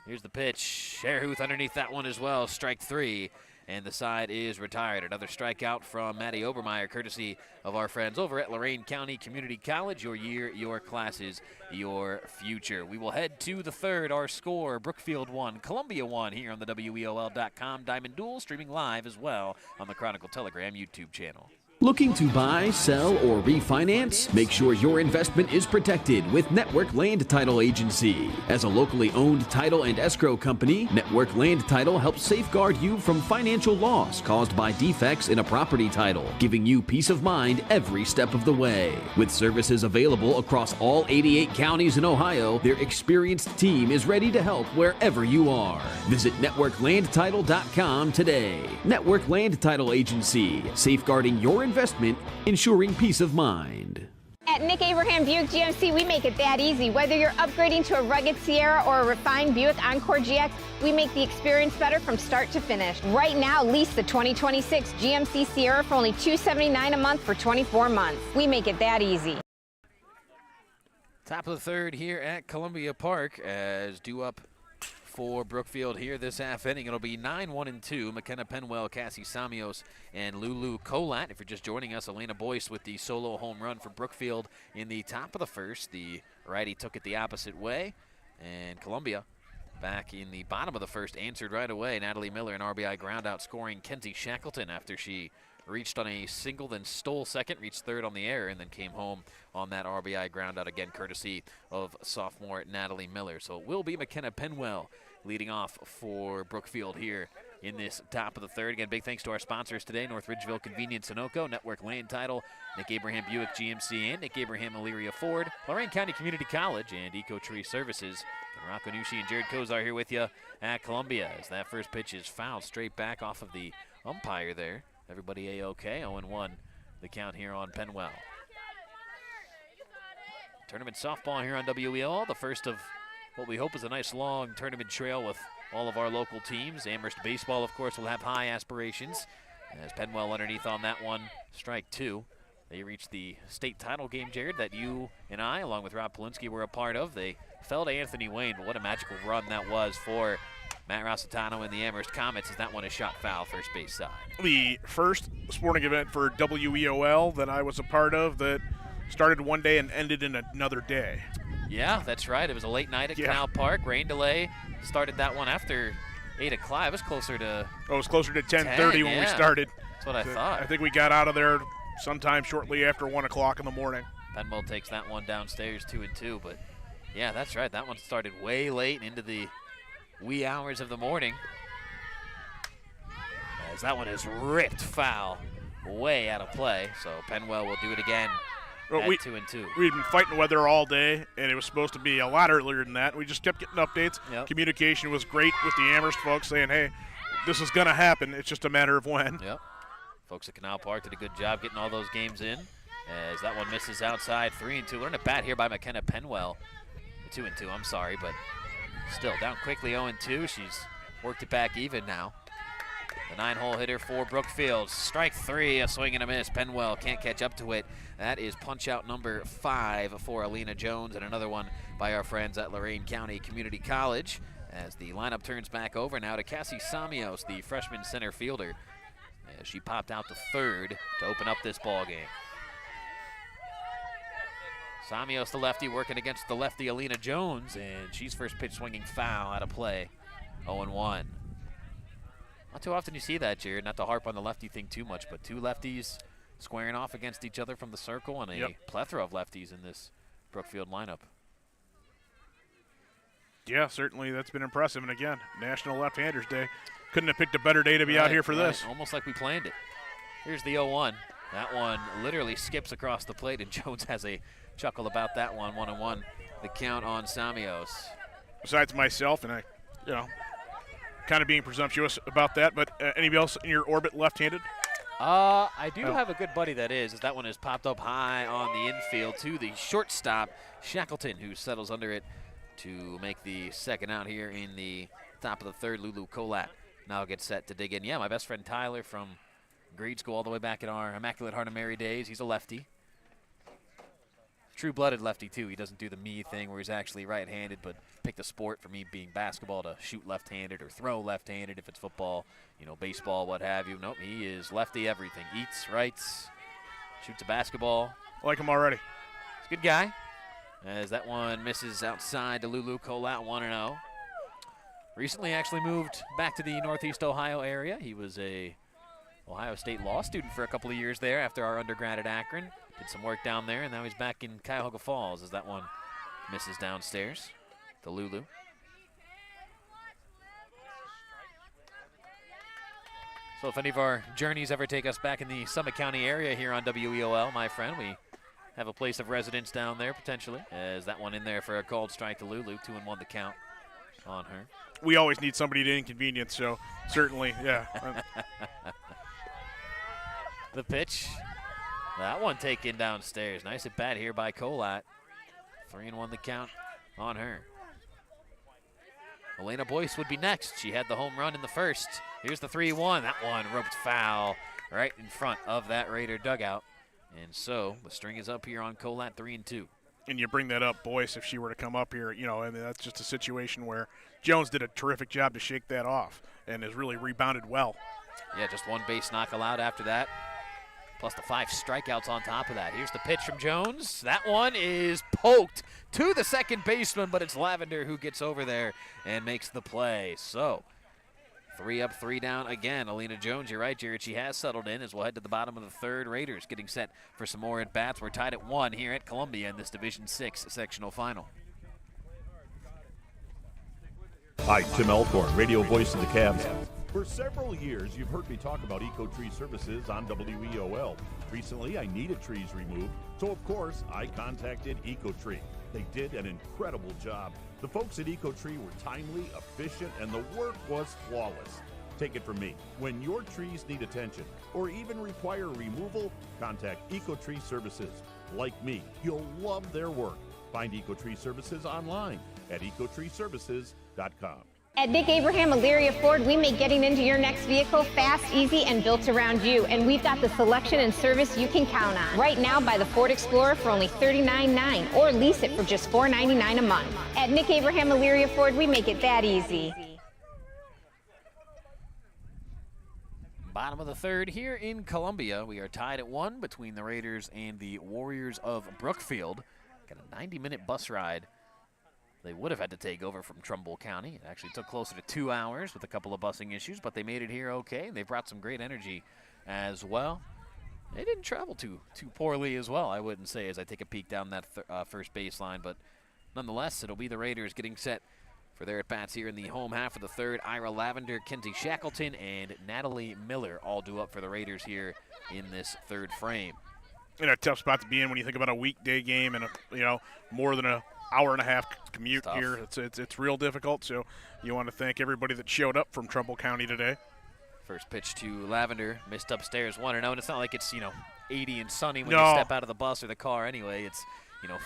Here's the pitch. Hairhuth underneath that one as well, strike 3. And the side is retired. Another strikeout from Maddie Obermeyer, courtesy of our friends over at Lorain County Community College. Your year, your classes, your future. We will head to the third. Our score, Brookfield 1, Columbia 1 here on the WEOL.com Diamond Duel, streaming live as well on the Chronicle Telegram YouTube channel. Looking to buy, sell, or refinance? Make sure your investment is protected with Network Land Title Agency. As a locally owned title and escrow company, Network Land Title helps safeguard you from financial loss caused by defects in a property title, giving you peace of mind every step of the way. With services available across all 88 counties in Ohio, their experienced team is ready to help wherever you are. Visit networklandtitle.com today. Network Land Title Agency, safeguarding your investment, ensuring peace of mind. At Nick Abraham Buick GMC, we make it that easy. Whether you're upgrading to a rugged Sierra or a refined Buick Encore GX, we make the experience better from start to finish. Right now, lease the 2026 GMC Sierra for only $279 a month for 24 months. We make it that easy. Top of the third here at Columbia Park as due up for Brookfield here this half inning. It'll be 9-1-2. McKenna Penwell, Cassie Samios, and Lulu Colat. If you're just joining us, Elena Boyce with the solo home run for Brookfield in the top of the first. The righty took it the opposite way, and Columbia back in the bottom of the first answered right away. Natalie Miller, an RBI ground out, scoring Kenzie Shackleton after she reached on a single, then stole second, reached third on the air, and then came home on that RBI ground out again, courtesy of sophomore Natalie Miller. So it will be McKenna Penwell leading off for Brookfield here in this top of the third. Again, big thanks to our sponsors today, North Ridgeville Convenience Sunoco, Network Land Title, Nick Abraham Buick GMC, and Nick Abraham Elyria Ford, Lorain County Community College, and Eco Tree Services. And Rocco Nucci and Jared Kozar here with you at Columbia as that first pitch is fouled straight back off of the umpire there. Everybody A-OK, 0-1 the count here on Penwell. Tournament softball here on WEL, the first of what we hope is a nice long tournament trail with all of our local teams. Amherst baseball, of course, will have high aspirations. As Penwell underneath on that one, strike two. They reached the state title game, Jared, that you and I, along with Rob Polinsky, were a part of. They fell to Anthony Wayne, but what a magical run that was for Matt Rossitano and the Amherst Comets as that one is shot foul first base side. The first sporting event for WEOL that I was a part of that started one day and ended in another day. Yeah, that's right. It was a late night at Canal Park. Rain delay started that one after 8 o'clock. It was closer to it was closer to 10:30 when we started. That's what I thought. I think we got out of there sometime shortly after 1 o'clock in the morning. Penwell takes that one downstairs 2-2, but yeah, that's right. That one started way late and into the wee hours of the morning. As that one is ripped foul way out of play, so Penwell will do it again. Well, 2-2. We'd been fighting weather all day, and it was supposed to be a lot earlier than that. We just kept getting updates. Yep. Communication was great with the Amherst folks saying, hey, this is going to happen. It's just a matter of when. Yep. Folks at Canal Park did a good job getting all those games in. As that one misses outside, 3-2. Learned a bat here by McKenna Penwell. 2-2, I'm sorry, but still down quickly 0-2. She's worked it back even now. The 9-hole hitter for Brookfield. Strike three, a swing and a miss. Penwell can't catch up to it. That is punch out number 5 for Alina Jones, and another one by our friends at Lorain County Community College. As the lineup turns back over now to Cassie Samios, the freshman center fielder, as she popped out to third to open up this ball game. Samios, the lefty, working against the lefty Alina Jones, and she's first pitch swinging foul out of play. 0-1. Not too often you see that, Jared. Not to harp on the lefty thing too much, but two lefties squaring off against each other from the circle, and a plethora of lefties in this Brookfield lineup. Yeah, certainly that's been impressive. And again, National Left-Handers Day. Couldn't have picked a better day to be out here for this. Almost like we planned it. Here's the 0-1. That one literally skips across the plate, and Jones has a chuckle about that one. 1-1, the count on Samios. Besides myself, and I, kind of being presumptuous about that, but anybody else in your orbit left-handed? I do have a good buddy that is, as that one is popped up high on the infield to the shortstop, Shackleton, who settles under it to make the second out here in the top of the third. Lulu Colat now gets set to dig in. Yeah, my best friend Tyler from grade school all the way back in our Immaculate Heart of Mary days. He's a lefty. True-blooded lefty, too. He doesn't do the me thing where he's actually right-handed, but picked a sport for me being basketball to shoot left-handed or throw left-handed if it's football, baseball, what have you. Nope, he is lefty everything. Eats, writes, shoots a basketball. I like him already. He's a good guy. As that one misses outside to Lulu Colat, 1-0. Recently actually moved back to the Northeast Ohio area. He was a Ohio State law student for a couple of years there after our undergrad at Akron. Did some work down there, and now he's back in Cuyahoga Falls as that one misses downstairs to Lulu. So if any of our journeys ever take us back in the Summit County area here on WEOL, my friend, we have a place of residence down there potentially. As that one in there for a called strike to Lulu, 2-1 the count on her. We always need somebody to inconvenience, so certainly, yeah. The pitch, that one taken downstairs. Nice at bat here by Colat. 3-1 the count on her. Elena Boyce would be next. She had the home run in the first. Here's the 3-1. That one roped foul right in front of that Raider dugout. And so the string is up here on Colat, 3-2. And you bring that up, Boyce, if she were to come up here, you know, I mean, that's just a situation where Jones did a terrific job to shake that off and has really rebounded well. Yeah, just one base knock allowed after that, plus the 5 strikeouts on top of that. Here's the pitch from Jones. That one is poked to the second baseman, but it's Lavender who gets over there and makes the play. So 3 up, 3 down again. Alina Jones, you're right, Jared. She has settled in as we'll head to the bottom of the third. Raiders getting set for some more at-bats. We're tied at 1 here at Columbia in this Division VI Sectional Final. Hi, Tim Elkhorn, radio voice of the Cavs. For several years, you've heard me talk about Eco-Tree Services on WEOL. Recently, I needed trees removed, so of course, I contacted Eco-Tree. They did an incredible job. The folks at Eco-Tree were timely, efficient, and the work was flawless. Take it from me. When your trees need attention or even require removal, contact Eco-Tree Services. Like me, you'll love their work. Find Eco-Tree Services online at ecotreeservices.com. At Nick Abraham Elyria Ford, we make getting into your next vehicle fast, easy, and built around you. And we've got the selection and service you can count on. Right now, buy the Ford Explorer for only $39.9 or lease it for just $4.99 a month. At Nick Abraham Elyria Ford, we make it that easy. Bottom of the third here in Columbia. We are tied at 1 between the Raiders and the Warriors of Brookfield. Got a 90-minute bus ride they would have had to take over from Trumbull County. It actually took closer to 2 hours with a couple of busing issues, but they made it here okay. They brought some great energy as well. They didn't travel too poorly as well, I wouldn't say, as I take a peek down that first baseline. But nonetheless, it'll be the Raiders getting set for their at-bats here in the home half of the third. Ira Lavender, Kenzie Shackleton, and Natalie Miller all due up for the Raiders here in this third frame. In a tough spot to be in when you think about a weekday game and more than an hour and a half commute here. It's real difficult. So you want to thank everybody that showed up from Trumbull County today. First pitch to Lavender, missed upstairs 1-0, and it's not like it's 80 and sunny when you step out of the bus or the car anyway. It's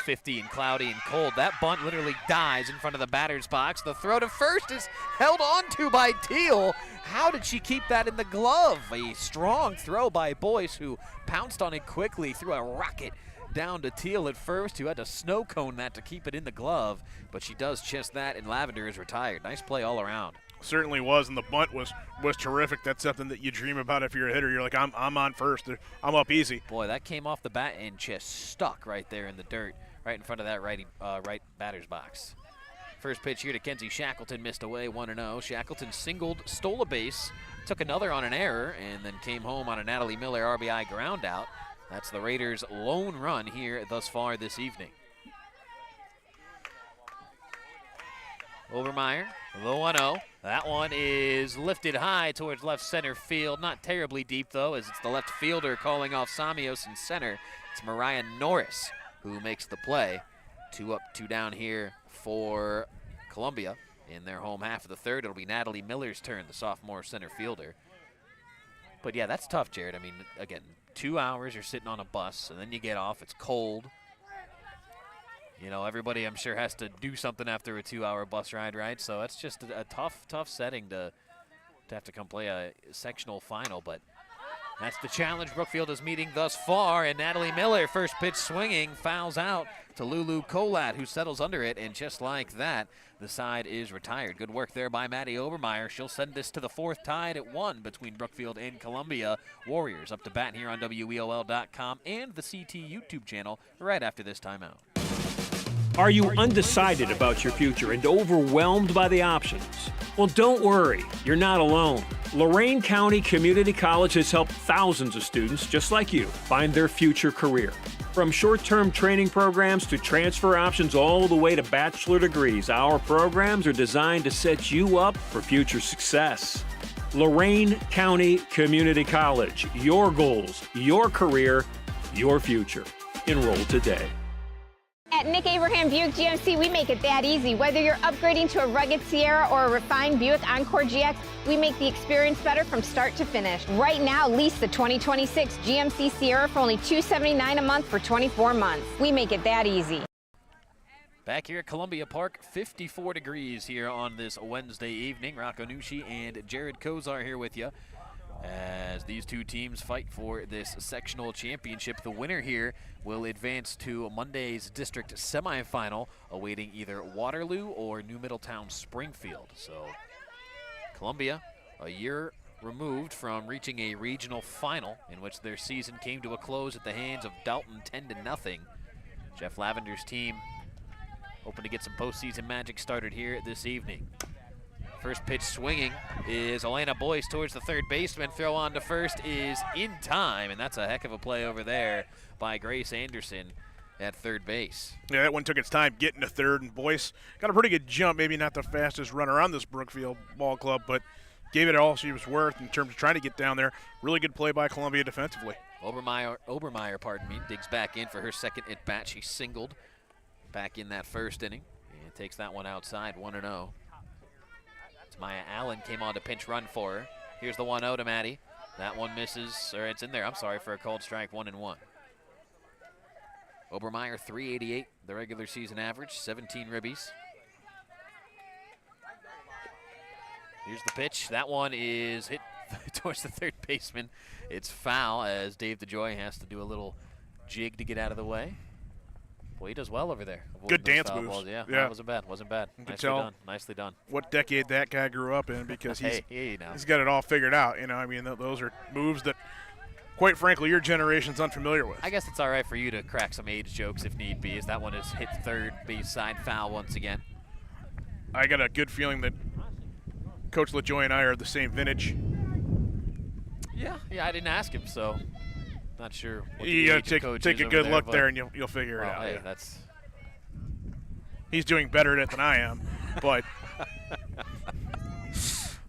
50 and cloudy and cold. That bunt literally dies in front of the batter's box. The throw to first is held onto by Teal. How did she keep that in the glove? A strong throw by Boyce, who pounced on it quickly, threw a rocket down to Teal at first, who had to snow cone that to keep it in the glove. But she does chest that, and Lavender is retired. Nice play all around. Certainly was, and the bunt was terrific. That's something that you dream about if you're a hitter. You're like, I'm on first. I'm up easy. Boy, that came off the bat and just stuck right there in the dirt, right in front of that right batter's box. First pitch here to Kenzie Shackleton, missed away, 1-0. Shackleton singled, stole a base, took another on an error, and then came home on a Natalie Miller RBI ground out. That's the Raiders' lone run here thus far this evening. Obermeyer, the 1-0. That one is lifted high towards left center field. Not terribly deep, though, as it's the left fielder calling off Samios in center. It's Mariah Norris who makes the play. 2 up, 2 down here for Columbia in their home half of the third. It'll be Natalie Miller's turn, the sophomore center fielder. But, yeah, that's tough, Jared. I mean, again, 2 hours, you're sitting on a bus, and then you get off. It's cold. Everybody, I'm sure, has to do something after a 2-hour bus ride, right? So it's just a tough setting to have to come play a sectional final. But that's the challenge Brookfield is meeting thus far. And Natalie Miller, first pitch swinging, fouls out to Lulu Colat, who settles under it. And just like that, the side is retired. Good work there by Maddie Obermeyer. She'll send this to the fourth, tied at 1 between Brookfield and Columbia. Warriors up to bat here on WEOL.com and the CT YouTube channel right after this timeout. Are you undecided about your future and overwhelmed by the options? Well, don't worry, you're not alone. Lorain County Community College has helped thousands of students just like you find their future career. From short-term training programs to transfer options all the way to bachelor degrees, our programs are designed to set you up for future success. Lorain County Community College, your goals, your career, your future. Enroll today. At Nick Abraham Buick GMC, we make it that easy. Whether you're upgrading to a rugged Sierra or a refined Buick Encore GX, we make the experience better from start to finish. Right now, lease the 2026 GMC Sierra for only $279 a month for 24 months. We make it that easy. Back here at Columbia Park, 54 degrees here on this Wednesday evening. Rocco Nucci and Jared Kozar here with you as these two teams fight for this sectional championship. The winner here will advance to Monday's district semifinal, awaiting either Waterloo or New Middletown Springfield. So Columbia, a year removed from reaching a regional final in which their season came to a close at the hands of Dalton 10-0. Jeff Lavender's team hoping to get some postseason magic started here this evening. First pitch swinging is Elena Boyce towards the third baseman. Throw on to first is in time, and that's a heck of a play over there by Grace Anderson at third base. Yeah, that one took its time getting to third, and Boyce got a pretty good jump. Maybe not the fastest runner on this Brookfield ball club, but gave it all she was worth in terms of trying to get down there. Really good play by Columbia defensively. Obermeyer, digs back in for her second at bat. She singled back in that first inning and takes that one outside, 1-0. Maya Allen came on to pinch run for her. Here's the 1-0 to Maddie. That one misses, or it's in there, I'm sorry, for a called strike, 1-1. Obermeyer, 388, the regular season average, 17 ribbies. Here's the pitch. That one is hit towards the third baseman. It's foul as Dave DeJoy has to do a little jig to get out of the way. Boy, he does well over there. Good dance moves. Balls. Yeah, yeah. That wasn't bad. Wasn't bad. Nicely done. Nicely done. What decade that guy grew up in, because he's he's got it all figured out. You know, I mean, those are moves that, quite frankly, your generation's unfamiliar with. I guess it's all right for you to crack some age jokes if need be, as that one is hit third base side foul once again. I got a good feeling that Coach LaJoy and I are the same vintage. Yeah, I didn't ask him, so not sure. What You got to take a good look there, and you'll figure it out. Hey, yeah. that's. He's doing better at it than I am, but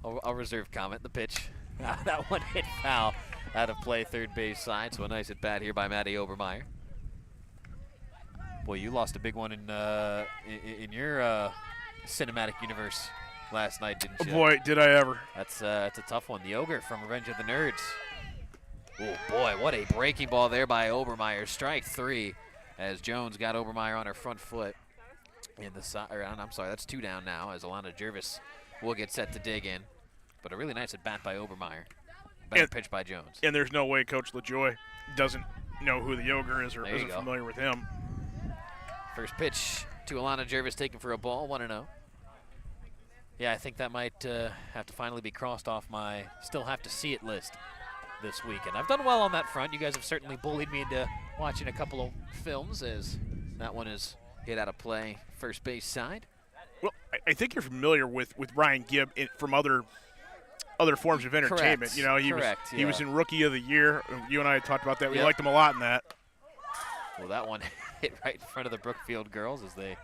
I'll reserve comment. The pitch, that one hit foul out of play, third base side. So a nice at bat here by Maddie Obermeyer. Boy, you lost a big one in your cinematic universe last night, didn't you? Boy, did I ever. That's a tough one. The Ogre from Revenge of the Nerds. Oh boy, what a breaking ball there by Obermeyer. Strike three, as Jones got Obermeyer on her front foot. In the side, I'm sorry, that's two down now, as Alana Jervis will get set to dig in. But a really nice at bat by Obermeyer. Better pitch by Jones. And there's no way Coach LaJoy doesn't know who the Ogre is or isn't go. familiar with him. First pitch to Alana Jervis, taken for a ball, 1-0. Yeah, I think that might have to finally be crossed off my still have to see it list this weekend. I've done well on that front. You guys have certainly bullied me into watching a couple of films, as that one is hit out of play, first base side. Well, I think you're familiar with Ryan Gibb from other forms of entertainment. Correct. You know, he was in Rookie of the Year. You and I had talked about that. We liked him a lot in that. Well, that one hit right in front of the Brookfield girls as they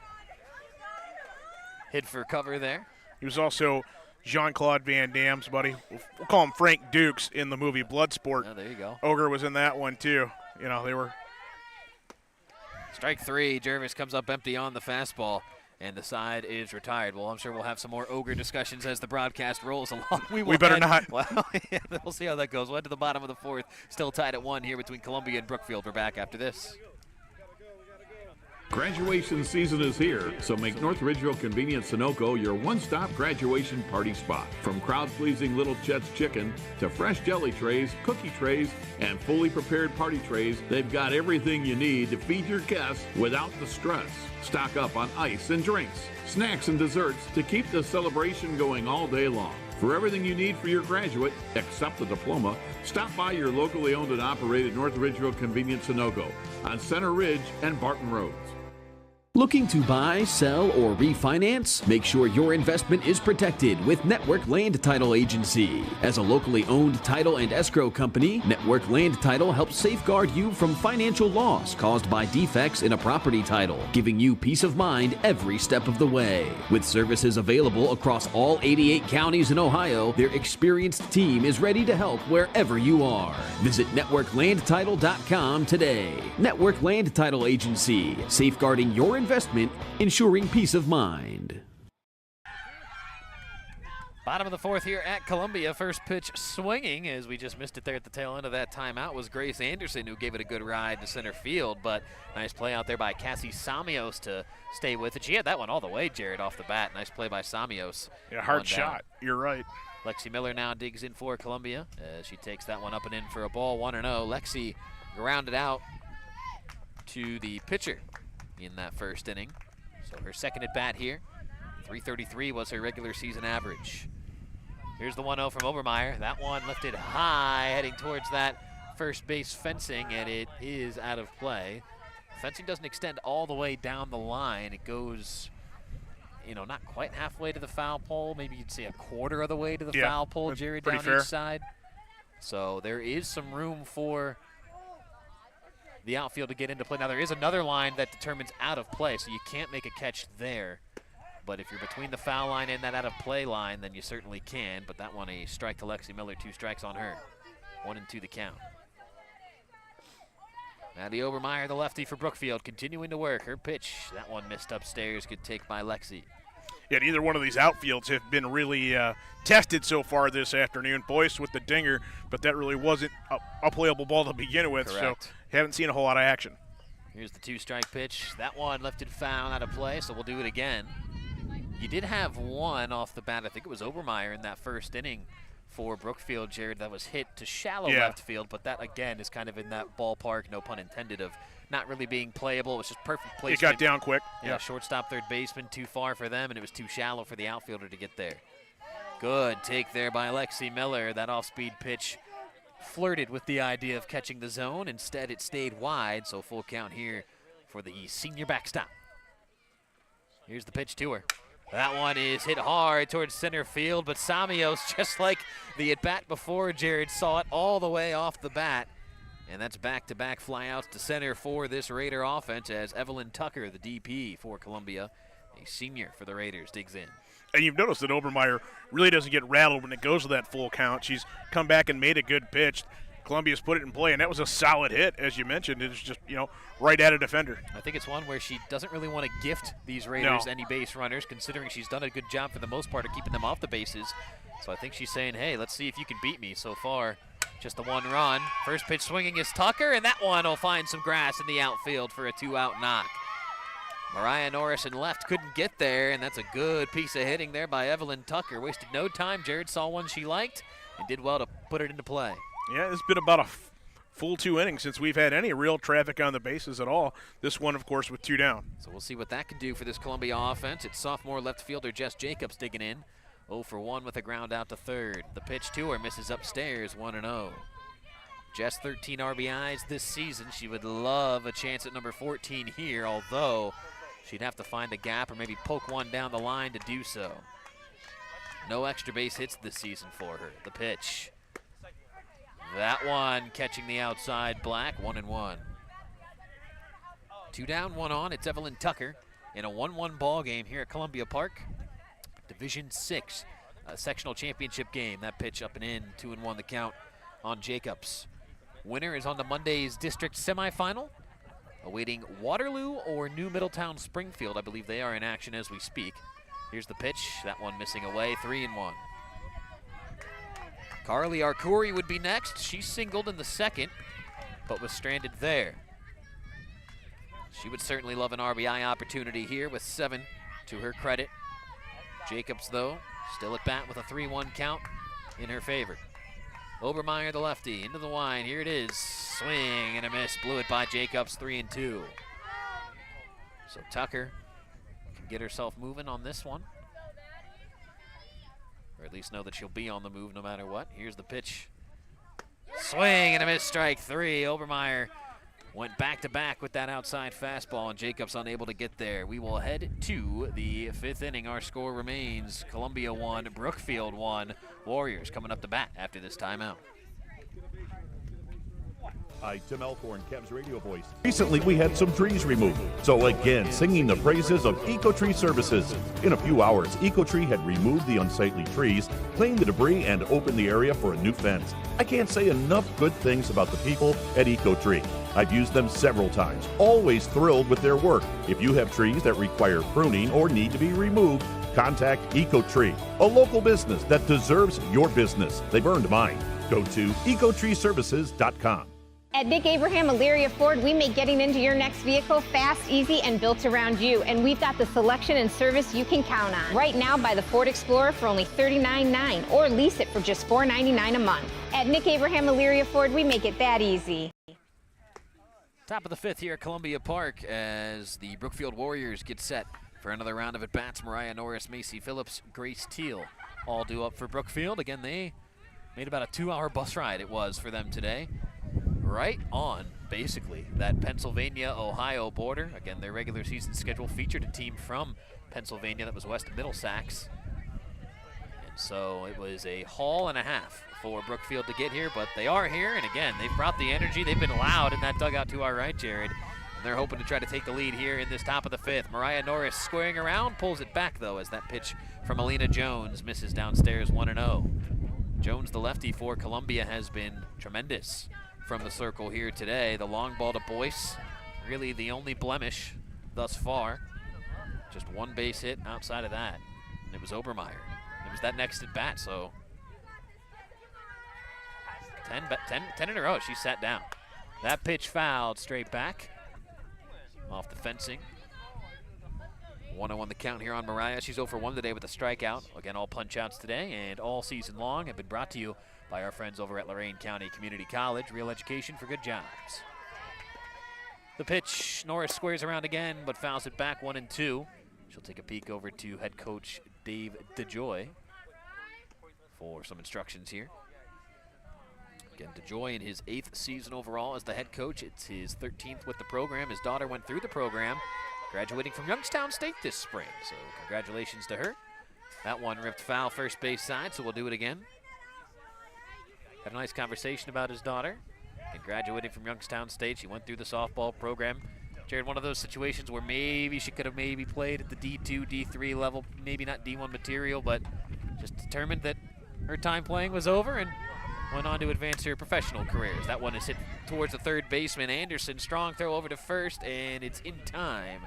hid for cover there. He was also Jean-Claude Van Damme's buddy. We'll call him Frank Dukes in the movie Bloodsport. Oh, there you go. Ogre was in that one too. You know, they were. Strike three. Jervis comes up empty on the fastball, and the side is retired. Well, I'm sure we'll have some more Ogre discussions as the broadcast rolls along. We better not. Well, yeah, we'll see how that goes. We'll head to the bottom of the fourth. Still tied at 1 here between Columbia and Brookfield. We're back after this. Graduation season is here, so make North Ridgeville Convenience Sunoco your one-stop graduation party spot. From crowd-pleasing Little Chet's Chicken to fresh jelly trays, cookie trays, and fully prepared party trays, they've got everything you need to feed your guests without the stress. Stock up on ice and drinks, snacks and desserts to keep the celebration going all day long. For everything you need for your graduate, except the diploma, stop by your locally owned and operated North Ridgeville Convenience Sunoco on Center Ridge and Barton Roads. Looking to buy, sell, or refinance? Make sure your investment is protected with Network Land Title Agency. As a locally owned title and escrow company, Network Land Title helps safeguard you from financial loss caused by defects in a property title, giving you peace of mind every step of the way. With services available across all 88 counties in Ohio, their experienced team is ready to help wherever you are. Visit networklandtitle.com today. Network Land Title Agency, safeguarding your investment, ensuring peace of mind. Bottom of the fourth here at Columbia. First pitch swinging, as we just missed it there at the tail end of that timeout, was Grace Anderson, who gave it a good ride to center field, but nice play out there by Cassie Samios to stay with it. She had that one all the way, Jared, off the bat. Nice play by Samios. Yeah, hard shot. You're right. Lexi Miller now digs in for Columbia as she takes that one up and in for a ball, 1-0. Lexi grounded out to the pitcher in that first inning. So her second at bat here. 333 was her regular season average. Here's the 1-0 from Obermeyer. That one lifted high, heading towards that first base fencing, and it is out of play. Fencing doesn't extend all the way down the line. It goes, you know, not quite halfway to the foul pole. Maybe you'd say a quarter of the way to the foul pole, Jared, down each side. So there is some room for the outfield to get into play. Now there is another line that determines out of play, so you can't make a catch there. But if you're between the foul line and that out of play line, then you certainly can. But that one a strike to Lexi Miller, 2 strikes on her. 1-2 the count. Maddie Obermeyer, the lefty for Brookfield, continuing to work. Her pitch, that one missed upstairs, good take by Lexi. Yeah, neither one of these outfields have been really tested so far this afternoon. Boyce with the dinger, but that really wasn't a playable ball to begin with. Correct. So haven't seen a whole lot of action. Here's the 2-strike pitch. That one lifted foul, out of play, so we'll do it again. You did have one off the bat. I think it was Obermeyer in that first inning for Brookfield, Jared, that was hit to shallow left field, but that, again, is kind of in that ballpark, no pun intended, of not really being playable. It was just perfect placement. It got down quick. Yeah, shortstop, third baseman, too far for them, and it was too shallow for the outfielder to get there. Good take there by Lexi Miller. That off-speed pitch flirted with the idea of catching the zone. Instead, it stayed wide, so full count here for the senior backstop. Here's the pitch to her. That one is hit hard towards center field, but Samios, just like the at-bat before, Jared, saw it all the way off the bat. And that's back-to-back flyouts to center for this Raider offense as Evelyn Tucker, the DP for Columbia, a senior for the Raiders, digs in. And you've noticed that Obermeyer really doesn't get rattled when it goes to that full count. She's come back and made a good pitch. Columbia's put it in play, and that was a solid hit, as you mentioned. It's just, right at a defender. I think it's one where she doesn't really want to gift these Raiders any base runners, considering she's done a good job for the most part of keeping them off the bases. So I think she's saying, hey, let's see if you can beat me. So far, just the one run. First pitch swinging is Tucker, and that one will find some grass in the outfield for a 2-out knock. Mariah Norris in left couldn't get there, and that's a good piece of hitting there by Evelyn Tucker. Wasted no time. Jared saw one she liked and did well to put it into play. Yeah, it's been about a full 2 innings since we've had any real traffic on the bases at all. This one, of course, with 2 down. So we'll see what that can do for this Columbia offense. It's sophomore left fielder Jess Jacobs digging in. 0 for 1 with a ground out to third. The pitch to her misses upstairs, 1-0. Jess 13 RBIs this season. She would love a chance at number 14 here, although she'd have to find a gap or maybe poke one down the line to do so. No extra base hits this season for her. The pitch. That one catching the outside black, 1-1. 2 down, 1 on. It's Evelyn Tucker in a 1-1 ball game here at Columbia Park. Division VI Sectional Championship game. That pitch up and in, 2-1 the count on Jacobs. Winner is on the Monday's district semifinal, awaiting Waterloo or New Middletown Springfield. I believe they are in action as we speak. Here's the pitch. That one missing away, 3-1. Carly Arcuri would be next. She singled in the second, but was stranded there. She would certainly love an RBI opportunity here with 7 to her credit. Jacobs, though, still at bat with a 3-1 count in her favor. Obermeyer, the lefty, into the line. Here it is. Swing and a miss. Blew it by Jacobs, 3-2. So Tucker can get herself moving on this one, or at least know that she'll be on the move no matter what. Here's the pitch. Swing and a miss, strike 3. Obermeyer Went back-to-back with that outside fastball, and Jacobs unable to get there. We will head to the 5th inning. Our score remains Columbia 1, Brookfield 1. Warriors coming up to bat after this timeout. Hi, Tim Elkhorn, Cavs radio voice. Recently, we had some trees removed. So again, singing the praises of EcoTree Services. In a few hours, EcoTree had removed the unsightly trees, cleaned the debris, and opened the area for a new fence. I can't say enough good things about the people at EcoTree. I've used them several times, always thrilled with their work. If you have trees that require pruning or need to be removed, contact EcoTree, a local business that deserves your business. They've earned mine. Go to ecotreeservices.com. At Nick Abraham Elyria Ford, we make getting into your next vehicle fast, easy, and built around you. And we've got the selection and service you can count on. Right now, buy the Ford Explorer for only $39.9 or lease it for just $4.99 a month. At Nick Abraham Elyria Ford, we make it that easy. Top of the 5th here at Columbia Park as the Brookfield Warriors get set for another round of at-bats. Mariah Norris, Macy Phillips, Grace Teal all due up for Brookfield. Again, they made about a 2-hour bus ride it was for them today. Right on, basically, that Pennsylvania-Ohio border. Again, their regular season schedule featured a team from Pennsylvania that was west of Middlesex. And so it was a haul and a half for Brookfield to get here, but they are here, and again, they've brought the energy. They've been loud in that dugout to our right, Jared. And they're hoping to try to take the lead here in this top of the 5th. Mariah Norris squaring around, pulls it back, though, as that pitch from Alina Jones misses downstairs 1-0. Jones, the lefty for Columbia, has been tremendous from the circle here today. The long ball to Boyce, really the only blemish thus far. Just one base hit outside of that, and it was Obermeyer. It was that next at bat, so 10 in a row. She sat down. That pitch fouled straight back off the fencing. 1-0 the count here on Mariah. She's 0 for 1 today with a strikeout. Again, all punch-outs today and all season long have been brought to you by our friends over at Lorain County Community College. Real education for good jobs. The pitch, Norris squares around again, but fouls it back 1-2. She'll take a peek over to head coach Dave DeJoy for some instructions here. Again, DeJoy in his 8th season overall as the head coach. It's his 13th with the program. His daughter went through the program, graduating from Youngstown State this spring. So congratulations to her. That one ripped foul first base side, so we'll do it again. Had a nice conversation about his daughter. And graduating from Youngstown State, she went through the softball program. Jared, one of those situations where maybe she could have maybe played at the D2, D3 level, maybe not D1 material, but just determined that her time playing was over and went on to advance her professional careers. That one is hit towards the third baseman, Anderson. Strong throw over to first, and it's in time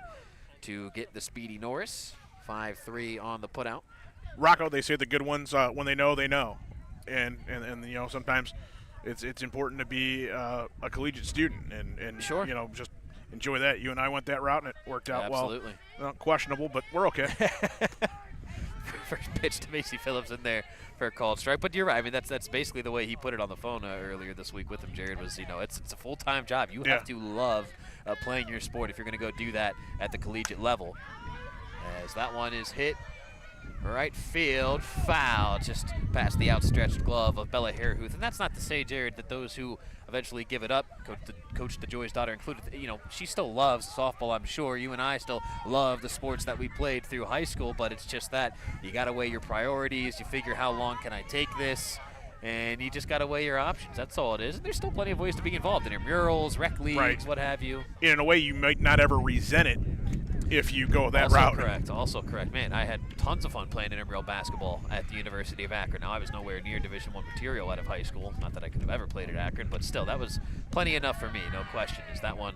to get the speedy Norris. 5-3 on the putout. Rocco, they say the good ones, when they know, they know. And you know, sometimes it's important to be a collegiate student and sure, you know, just enjoy that. You and I went that route, and it worked out absolutely well. Questionable, but we're okay. First pitch to Macy Phillips in there for a called strike. But you're right. I mean, that's basically the way he put it on the phone earlier this week with him, Jared, was, you know, it's a full-time job. You have to love playing your sport if you're going to go do that at the collegiate level. As that one is hit right field, foul, just past the outstretched glove of Bella Harehuth. And that's not to say, Jared, that those who eventually give it up, Coach DeJoy's daughter included, you know, she still loves softball, I'm sure. You and I still love the sports that we played through high school, but it's just that you got to weigh your priorities. You figure, how long can I take this? And you just got to weigh your options. That's all it is. And there's still plenty of ways to be involved in it. Murals, rec leagues, what have you. In a way, you might not ever resent it if you go that route. Also correct. Man, I had tons of fun playing intramural basketball at the University of Akron. Now, I was nowhere near Division I material out of high school. Not that I could have ever played at Akron, but still, that was plenty enough for me, no question. As that one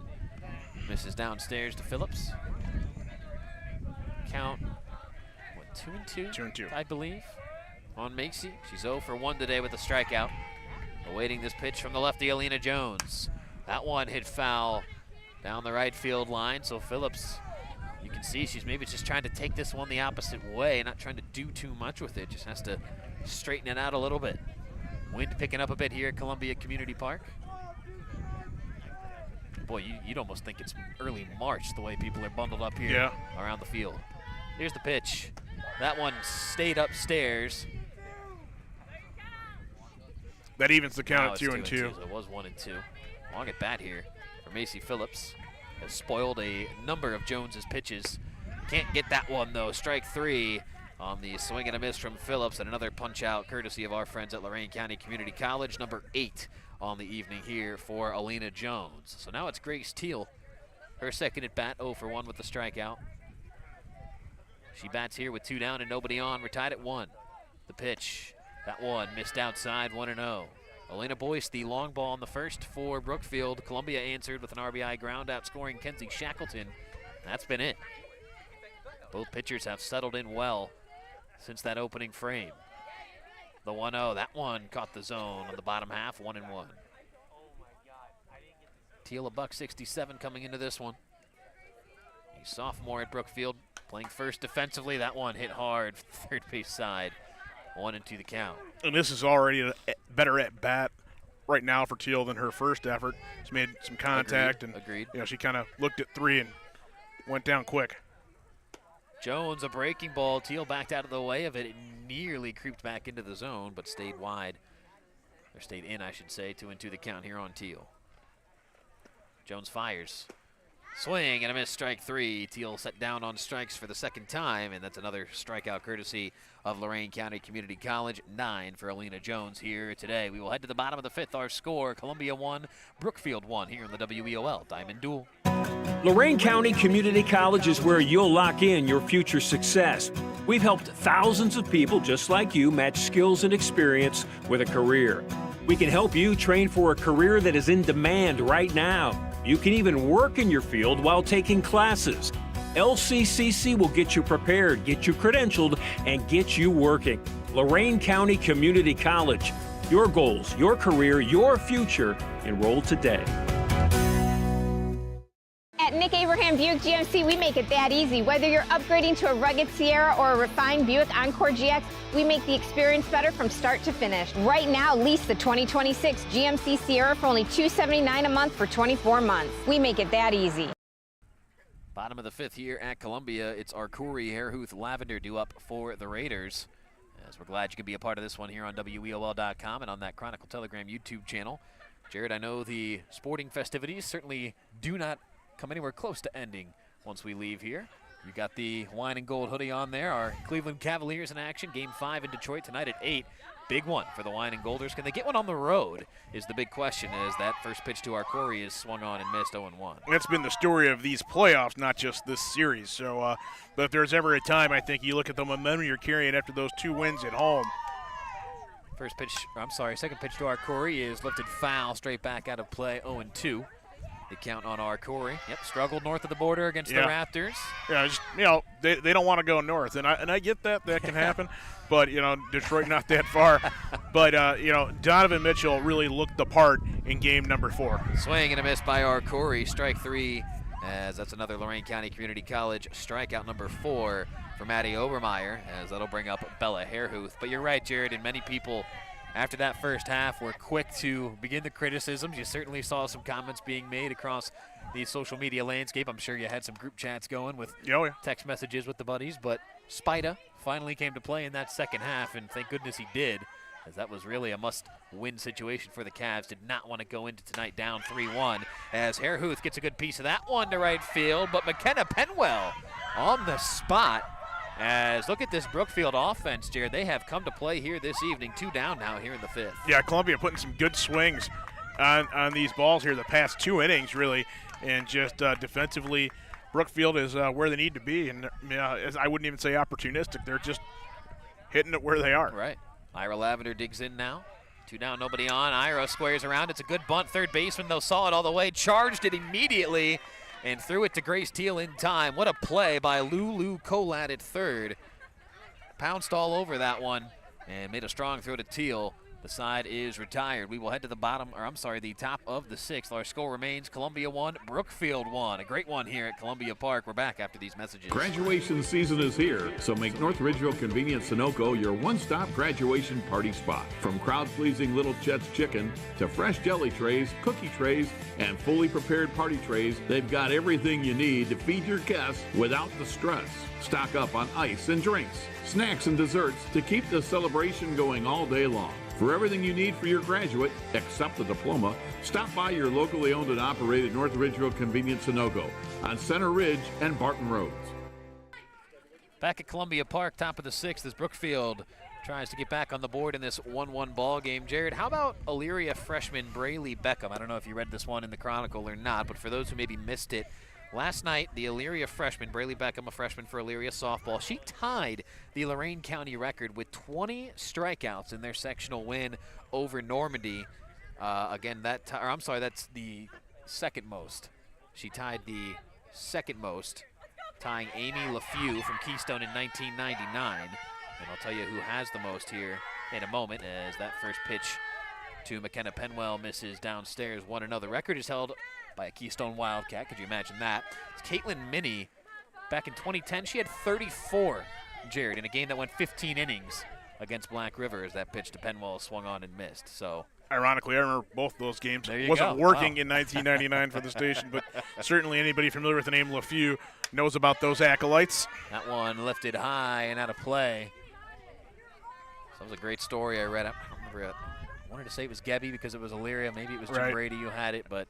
misses downstairs to Phillips. Count, what, 2-2? 2-2. I believe, on Macy. She's 0 for 1 today with a strikeout. Awaiting this pitch from the lefty, Alina Jones. That one hit foul down the right field line, so Phillips, you can see she's maybe just trying to take this one the opposite way, not trying to do too much with it, just has to straighten it out a little bit. Wind picking up a bit here at Columbia Community Park. Boy, you'd almost think it's early March the way people are bundled up here around the field. Here's the pitch. That one stayed upstairs. That evens the count at 2-2. So it was 1-2. Long at bat here for Macy Phillips. Has spoiled a number of Jones's pitches. Can't get that one, though. Strike 3 on the swing and a miss from Phillips, and another punch-out courtesy of our friends at Lorain County Community College, number 8 on the evening here for Alina Jones. So now it's Grace Teal. Her second at bat, 0 for 1 with the strikeout. She bats here with 2 down and nobody on. We're tied at 1. The pitch, that one missed outside, 1-0. Elena Boyce, the long ball in the first for Brookfield. Columbia answered with an RBI ground out, scoring Kenzie Shackleton. That's been it. Both pitchers have settled in well since that opening frame. The 1-0, that one caught the zone on the bottom half, 1-1. Teal, $167 coming into this one. A sophomore at Brookfield, playing first defensively. That one hit hard, third base side. 1-2 the count. And this is already a better at bat right now for Teal than her first effort. She made some contact. Agreed. You know, she kind of looked at 3 and went down quick. Jones, a breaking ball. Teal backed out of the way of it. It nearly creeped back into the zone, but stayed wide. Or stayed in, I should say. 2-2 the count here on Teal. Jones fires. Swing and a miss, strike 3. Teal set down on strikes for the second time, and that's another strikeout courtesy of Lorain County Community College. 9 for Alina Jones here today. We will head to the bottom of the 5th. Our score, Columbia 1, Brookfield 1 here in the WEOL Diamond Duel. Lorain County Community College is where you'll lock in your future success. We've helped thousands of people just like you match skills and experience with a career. We can help you train for a career that is in demand right now. You can even work in your field while taking classes. LCCC will get you prepared, get you credentialed, and get you working. Lorain County Community College. Your goals, your career, your future. Enroll today. At Nick Abraham Buick GMC, we make it that easy. Whether you're upgrading to a rugged Sierra or a refined Buick Encore GX, we make the experience better from start to finish. Right now, lease the 2026 GMC Sierra for only $279 a month for 24 months. We make it that easy. Bottom of the 5th here at Columbia. It's Arcuri, Hairhuth, Lavender due up for the Raiders. As we're glad you could be a part of this one here on WEOL.com and on that Chronicle Telegram YouTube channel. Jared, I know the sporting festivities certainly do not come anywhere close to ending once we leave here. You got the wine and gold hoodie on there. Our Cleveland Cavaliers in action. Game 5 in Detroit tonight at 8. Big one for the wine and golders. Can they get one on the road is the big question, as that first pitch to Arcuri is swung on and missed 0-1. That's been the story of these playoffs, not just this series. So, but if there's ever a time, I think you look at the momentum you're carrying after those 2 wins at home. Second pitch to Arcuri is lifted foul, straight back out of play, 0-2. The count on Arcuri. Yep, struggled north of the border against the Raptors. Yeah, just, you know, they don't want to go north, and I get that can happen, but you know, Detroit not that far. But you know, Donovan Mitchell really looked the part in game number 4. Swing and a miss by Arcuri. Strike 3, as that's another Lorain County Community College strikeout number 4 for Maddie Obermeyer, as that'll bring up Bella Hairhuth. But you're right, Jared, and many people after that first half were quick to begin the criticisms. You certainly saw some comments being made across the social media landscape. I'm sure you had some group chats going with text messages with the buddies, but Spida finally came to play in that second half, and thank goodness he did, as that was really a must-win situation for the Cavs. Did not want to go into tonight down 3-1, as Hairhuth gets a good piece of that one to right field, but McKenna Penwell on the spot. As look at this Brookfield offense, Jared. They have come to play here this evening. 2 down now here in the 5th. Yeah, Columbia putting some good swings on these balls here the past 2 innings, really. And just defensively, Brookfield is where they need to be. And I wouldn't even say opportunistic. They're just hitting it where they are. Right. Ira Lavender digs in now. 2 down, nobody on. Ira squares around. It's a good bunt. Third baseman, though, saw it all the way. Charged it immediately and threw it to Grace Teal in time. What a play by Lulu Colat at third. Pounced all over that one and made a strong throw to Teal. The side is retired. We will head to the top of the 6th. Our score remains Columbia 1, Brookfield 1. A great one here at Columbia Park. We're back after these messages. Graduation season is here, so make North Ridgeville Convenient Sunoco your one-stop graduation party spot. From crowd-pleasing Little Chet's Chicken to fresh jelly trays, cookie trays, and fully prepared party trays, they've got everything you need to feed your guests without the stress. Stock up on ice and drinks, snacks and desserts to keep the celebration going all day long. For everything you need for your graduate, except the diploma, stop by your locally owned and operated North Ridgeville Convenience Sunoco on Center Ridge and Barton Roads. Back at Columbia Park, top of the 6th, as Brookfield tries to get back on the board in this 1-1 ball game. Jared, how about Elyria freshman Braylee Beckham? I don't know if you read this one in the Chronicle or not, but for those who maybe missed it, last night, the Elyria freshman, Braylee Beckham, a freshman for Elyria softball, she tied the Lorain County record with 20 strikeouts in their sectional win over Normandy. That's the second most. She tied the second most, tying Amy LaFew from Keystone in 1999. And I'll tell you who has the most here in a moment, as that first pitch to McKenna Penwell misses downstairs. 1-0. The record is held by a Keystone Wildcat. Could you imagine that? It's Caitlin Minnie. Back in 2010, she had 34, Jared, in a game that went 15 innings against Black River, as that pitch to Penwell swung on and missed. So, ironically, I remember both those games. There Wasn't working in 1999 for the station, but certainly anybody familiar with the name LaFew knows about those acolytes. That one lifted high and out of play. So that was a great story I read. I don't remember it. I wanted to say it was Gebby because it was Elyria. Maybe it was Jim Brady who had it, but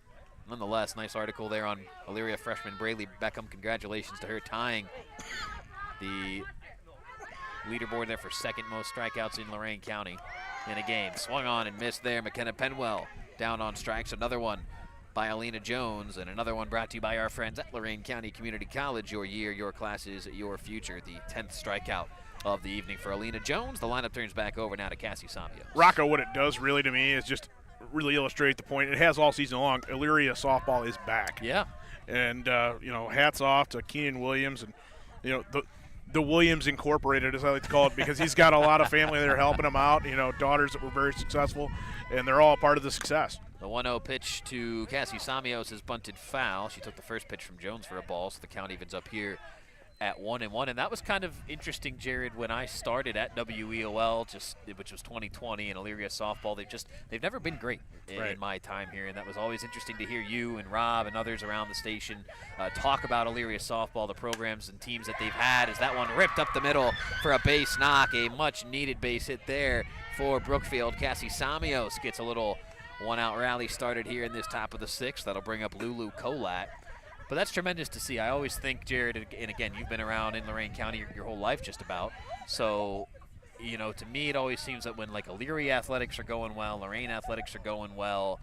nonetheless, nice article there on Elyria freshman Braylee Beckham. Congratulations to her, tying the leaderboard there for second most strikeouts in Lorain County in a game. Swung on and missed there. McKenna Penwell down on strikes. Another one by Alina Jones, and another one brought to you by our friends at Lorain County Community College. Your year, your classes, your future. The 10th strikeout of the evening for Alina Jones. The lineup turns back over now to Cassie Samio. Rocco, what it does really to me is just really illustrate the point. It has all season long. Elyria softball is back. Yeah. And, hats off to Keenan Williams and, the Williams Incorporated, as I like to call it, because he's got a lot of family that are helping him out, daughters that were very successful, and they're all part of the success. The 1-0 pitch to Cassie Samios is bunted foul. She took the first pitch from Jones for a ball, so the count evens up here at 1-1. And that was kind of interesting, Jared, when I started at WEOL, which was 2020, and Elyria softball. They've never been great in my time here, and that was always interesting to hear you and Rob and others around the station talk about Elyria softball, the programs and teams that they've had. As that one ripped up the middle for a base knock, a much-needed base hit there for Brookfield. Cassie Samios gets a little one-out rally started here in this top of the 6th. That'll bring up Lulu Kolat. But that's tremendous to see. I always think, Jared, and again, you've been around in Lorain County your whole life just about. So, to me, it always seems that when, Elyria athletics are going well, Lorain athletics are going well,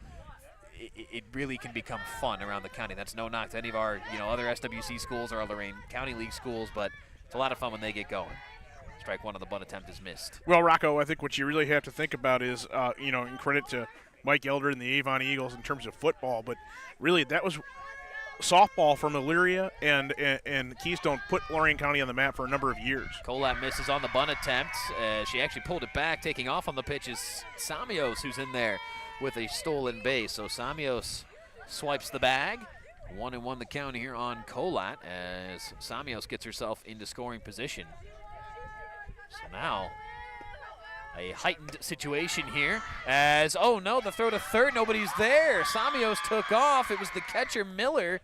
it really can become fun around the county. That's no knock to any of our, other SWC schools or our Lorain County League schools, but it's a lot of fun when they get going. Strike one on the bunt attempt is missed. Well, Rocco, I think what you really have to think about is, in credit to Mike Elder and the Avon Eagles in terms of football, but really that was softball from Elyria and Keystone put Lorain County on the map for a number of years. Kolat misses on the bunt attempt. She actually pulled it back. Taking off on the pitch is Samios, who's in there with a stolen base. So Samios swipes the bag. 1-1 the count here on Kolat as Samios gets herself into scoring position. So now a heightened situation here as, the throw to third, nobody's there. Samios took off. It was the catcher, Miller,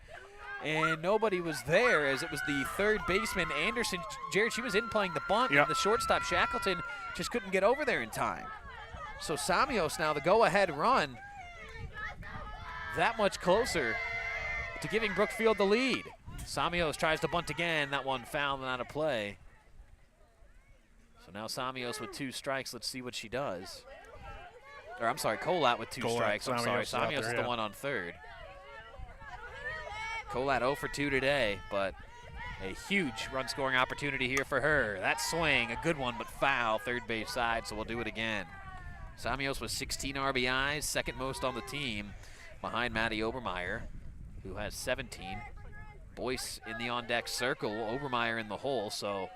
and nobody was there as it was the third baseman, Anderson. Jared, she was in playing the bunt, and the shortstop, Shackleton, just couldn't get over there in time. So Samios now, the go-ahead run, that much closer to giving Brookfield the lead. Samios tries to bunt again. That one fouled and out of play. So now Samios with 2 strikes. Let's see what she does. Or I'm sorry, Kolat with 2 strikes. I'm sorry, Samios is the one on third. Kolat 0 for 2 today, but a huge run-scoring opportunity here for her. That swing, a good one, but foul, third base side, so we'll do it again. Samios with 16 RBIs, second most on the team, behind Maddie Obermeyer, who has 17. Boyce in the on-deck circle, Obermeyer in the hole, so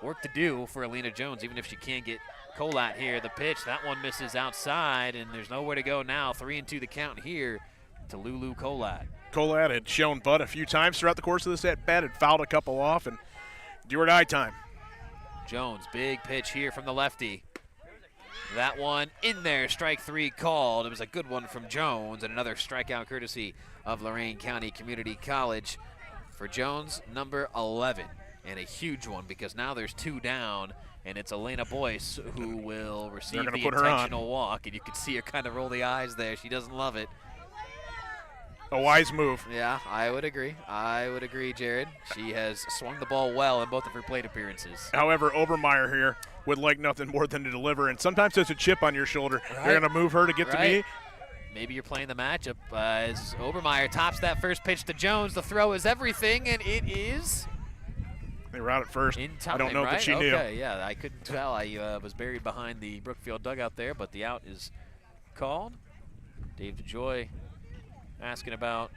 work to do for Alina Jones, even if she can't get Kolat here. The pitch, that one misses outside, and there's nowhere to go now. 3-2 the count here to Lulu Kolat. Kolat had shown Bud a few times throughout the course of this at-bat, had fouled a couple off, and do-or-die time. Jones, big pitch here from the lefty. That one in there, strike 3 called. It was a good one from Jones, and another strikeout courtesy of Lorain County Community College for Jones, number 11. And a huge one because now there's 2 down and it's Elena Boyce who will receive the put her on. intentional walk, and you can see her kind of roll the eyes there. She doesn't love it. A wise move. Yeah, I would agree. I would agree, Jared. She has swung the ball well in both of her plate appearances. However, Obermeyer here would like nothing more than to deliver, and sometimes there's a chip on your shoulder. Right. You're going to move her to get to me. Maybe you're playing the matchup as Obermeyer tops that first pitch to Jones. The throw is everything, and it is They were out at first. in time, I don't know right? that she knew. Okay, yeah, I couldn't tell. I was buried behind the Brookfield dugout there, but the out is called. Dave DeJoy asking about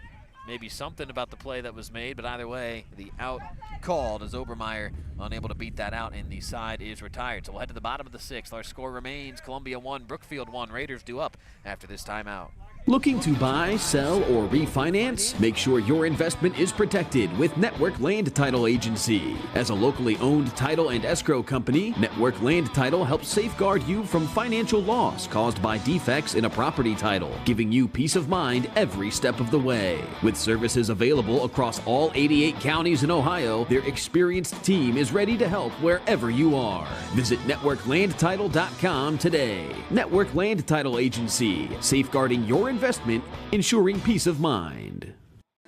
maybe something about the play that was made, but either way, the out called as Obermeyer unable to beat that out, and the side is retired. So we'll head to the bottom of the sixth. Our score remains Columbia 1, Brookfield 1. Raiders due up after this timeout. Looking to buy, sell, or refinance? Make sure your investment is protected with Network Land Title Agency. As a locally owned title and escrow company, Network Land Title helps safeguard you from financial loss caused by defects in a property title, giving you peace of mind every step of the way. With services available across all 88 counties in Ohio, their experienced team is ready to help wherever you are. Visit networklandtitle.com today. Network Land Title Agency, safeguarding your investment, ensuring peace of mind.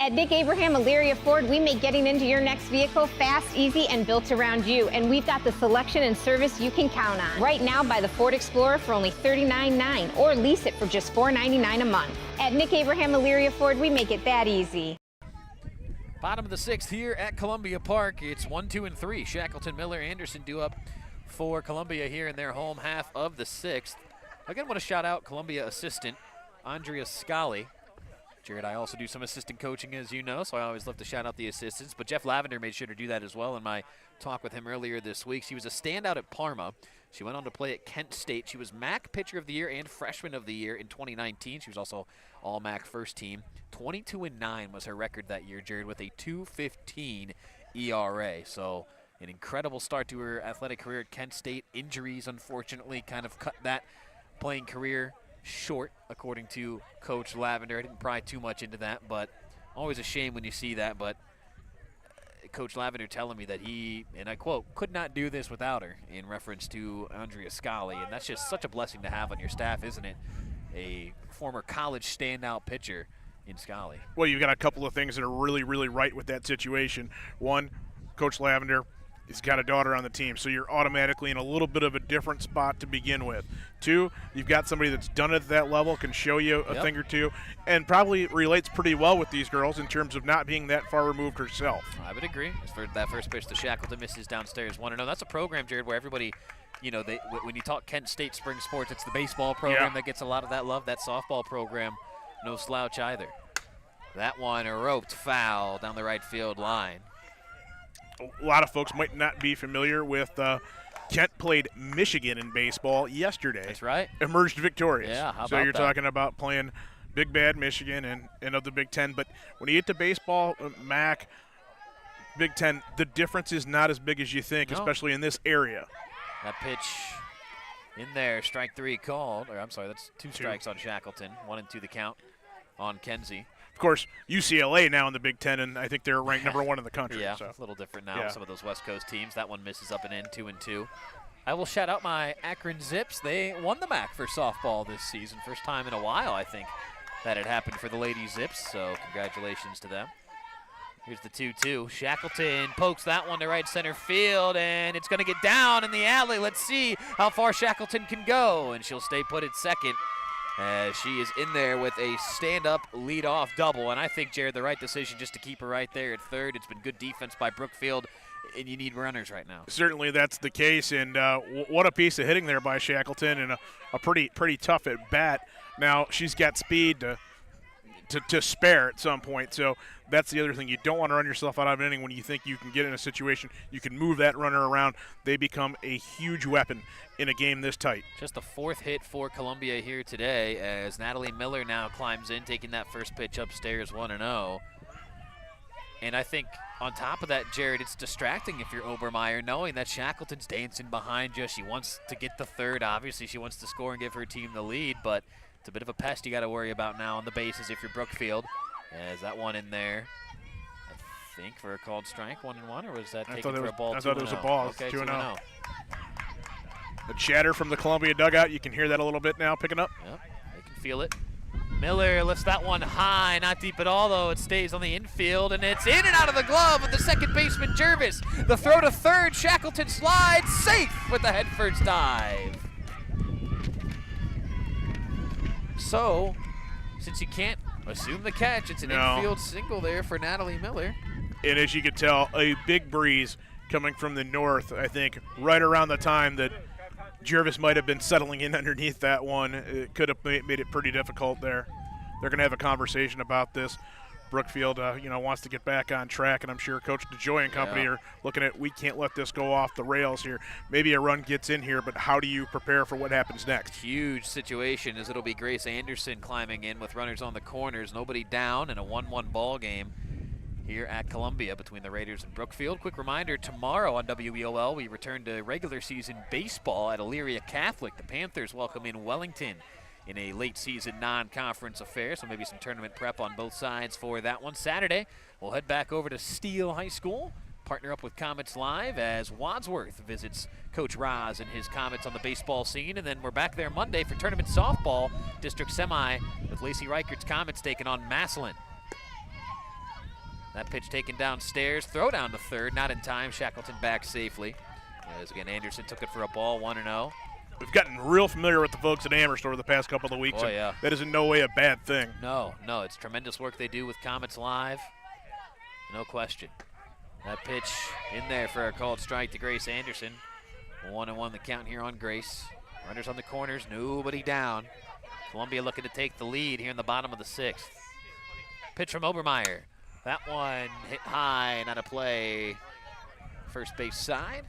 At Nick Abraham Elyria Ford, we make getting into your next vehicle fast, easy, and built around you. And we've got the selection and service you can count on. Right now, buy the Ford Explorer for only $39.9 or lease it for just $4.99 a month. At Nick Abraham Elyria Ford, we make it that easy. Bottom of the sixth here at Columbia Park. It's 1, 2, and 3. Shackleton, Miller, Anderson due up for Columbia here in their home half of the sixth. Again, want to shout out Columbia assistant Andrea Scali. Jared, I also do some assistant coaching, as you know, so I always love to shout out the assistants. But Jeff Lavender made sure to do that as well in my talk with him earlier this week. She was a standout at Parma. She went on to play at Kent State. She was MAC Pitcher of the Year and Freshman of the Year in 2019. She was also All-MAC First Team. 22-9 was her record that year, Jared, with a 2.15 ERA. So an incredible start to her athletic career at Kent State. Injuries, unfortunately, kind of cut that playing career short, according to Coach Lavender. I didn't pry too much into that, but always a shame when you see that. But Coach Lavender telling me that he, and I quote, could not do this without her, in reference to Andrea Scali. And that's just such a blessing to have on your staff, isn't it? A former college standout pitcher in Scali. Well, you've got a couple of things that are really, really right with that situation. One, Coach Lavender has got a daughter on the team, so you're automatically in a little bit of a different spot to begin with. Two, you've got somebody that's done it at that level, can show you a thing or two, and probably relates pretty well with these girls in terms of not being that far removed herself. I would agree. As for that first pitch to Shackleton, misses downstairs 1-0. That's a program, Jared, where everybody, you know, when you talk Kent State spring sports, it's the baseball program that gets a lot of that love. That softball program, no slouch either. That one, a roped foul down the right field line. A lot of folks might not be familiar with Kent played Michigan in baseball yesterday. That's right. Emerged victorious. Yeah, how so about you're that? talking about playing Big Bad Michigan and of the Big Ten. But when you get to baseball, MAC, Big Ten, the difference is not as big as you think, especially in this area. That pitch in there, strike three called. Or I'm sorry, that's two strikes on Shackleton. 1 and 2 the count on Kenzie. Of course, UCLA now in the Big Ten, and I think they're ranked number 1 in the country. Yeah, so. it's a little different now with some of those West Coast teams. That one misses up and in, 2 and 2. I will shout out my Akron Zips. They won the MAC for softball this season. First time in a while, I think, that had happened for the Lady Zips, so congratulations to them. Here's the 2-2. Shackleton pokes that one to right center field, and it's going to get down in the alley. Let's see how far Shackleton can go, and she'll stay put at second. As she is in there with a stand-up lead-off double. And I think, Jared, the right decision just to keep her right there at third. It's been good defense by Brookfield, and you need runners right now. Certainly that's the case, and what a piece of hitting there by Shackleton, and a pretty tough at bat. Now, she's got speed to spare at some point, so that's the other thing. You don't want to run yourself out of an inning when you think you can get in a situation you can move that runner around. They become a huge weapon in a game this tight. Just the fourth hit for Columbia here today as Natalie Miller now climbs in, taking that first pitch upstairs 1-0. And I think on top of that, Jared, it's distracting if you're Obermeyer, knowing that Shackleton's dancing behind you. She wants to get the third. Obviously, she wants to score and give her team the lead, but it's a bit of a pest you got to worry about now on the bases if you're Brookfield. As that one in there, I think for a called strike, 1-1, or was that taken for a ball? I thought it was a ball. Okay, 2-0. The chatter from the Columbia dugout, you can hear that a little bit now picking up. Yep, I can feel it. Miller lifts that one high, not deep at all though. It stays on the infield, and it's in and out of the glove of the second baseman Jervis. The throw to third, Shackleton slides, safe with the head first dive. So, since you can't assume the catch, it's an infield single there for Natalie Miller. And as you can tell, a big breeze coming from the north, I think, right around the time that Jervis might have been settling in underneath that one. It could have made it pretty difficult there. They're going to have a conversation about this. Brookfield, wants to get back on track, and I'm sure Coach DeJoy and company are looking at, we can't let this go off the rails here. Maybe a run gets in here, but how do you prepare for what happens next? Huge situation, as it'll be Grace Anderson climbing in with runners on the corners, nobody down, in a 1-1 ball game here at Columbia between the Raiders and Brookfield. Quick reminder, tomorrow on WEOL, we return to regular season baseball at Elyria Catholic. The Panthers welcome in Wellington in a late season non-conference affair, so maybe some tournament prep on both sides for that one. Saturday, we'll head back over to Steele High School, partner up with Comets Live as Wadsworth visits Coach Roz and his Comets on the baseball scene, and then we're back there Monday for tournament softball, district semi, with Lacey Reichert's Comets taking on Massillon. That pitch taken downstairs, throw down to third, not in time. Shackleton back safely. As again, Anderson took it for a ball, 1-0. We've gotten real familiar with the folks at Amherst over the past couple of weeks. Oh, yeah. That is in no way a bad thing. No, it's tremendous work they do with Comets Live. No question. That pitch in there for a called strike to Grace Anderson. 1-1 the count here on Grace. Runners on the corners, nobody down. Columbia looking to take the lead here in the bottom of the 6th. Pitch from Obermeyer. That one hit high, not a play. First base side.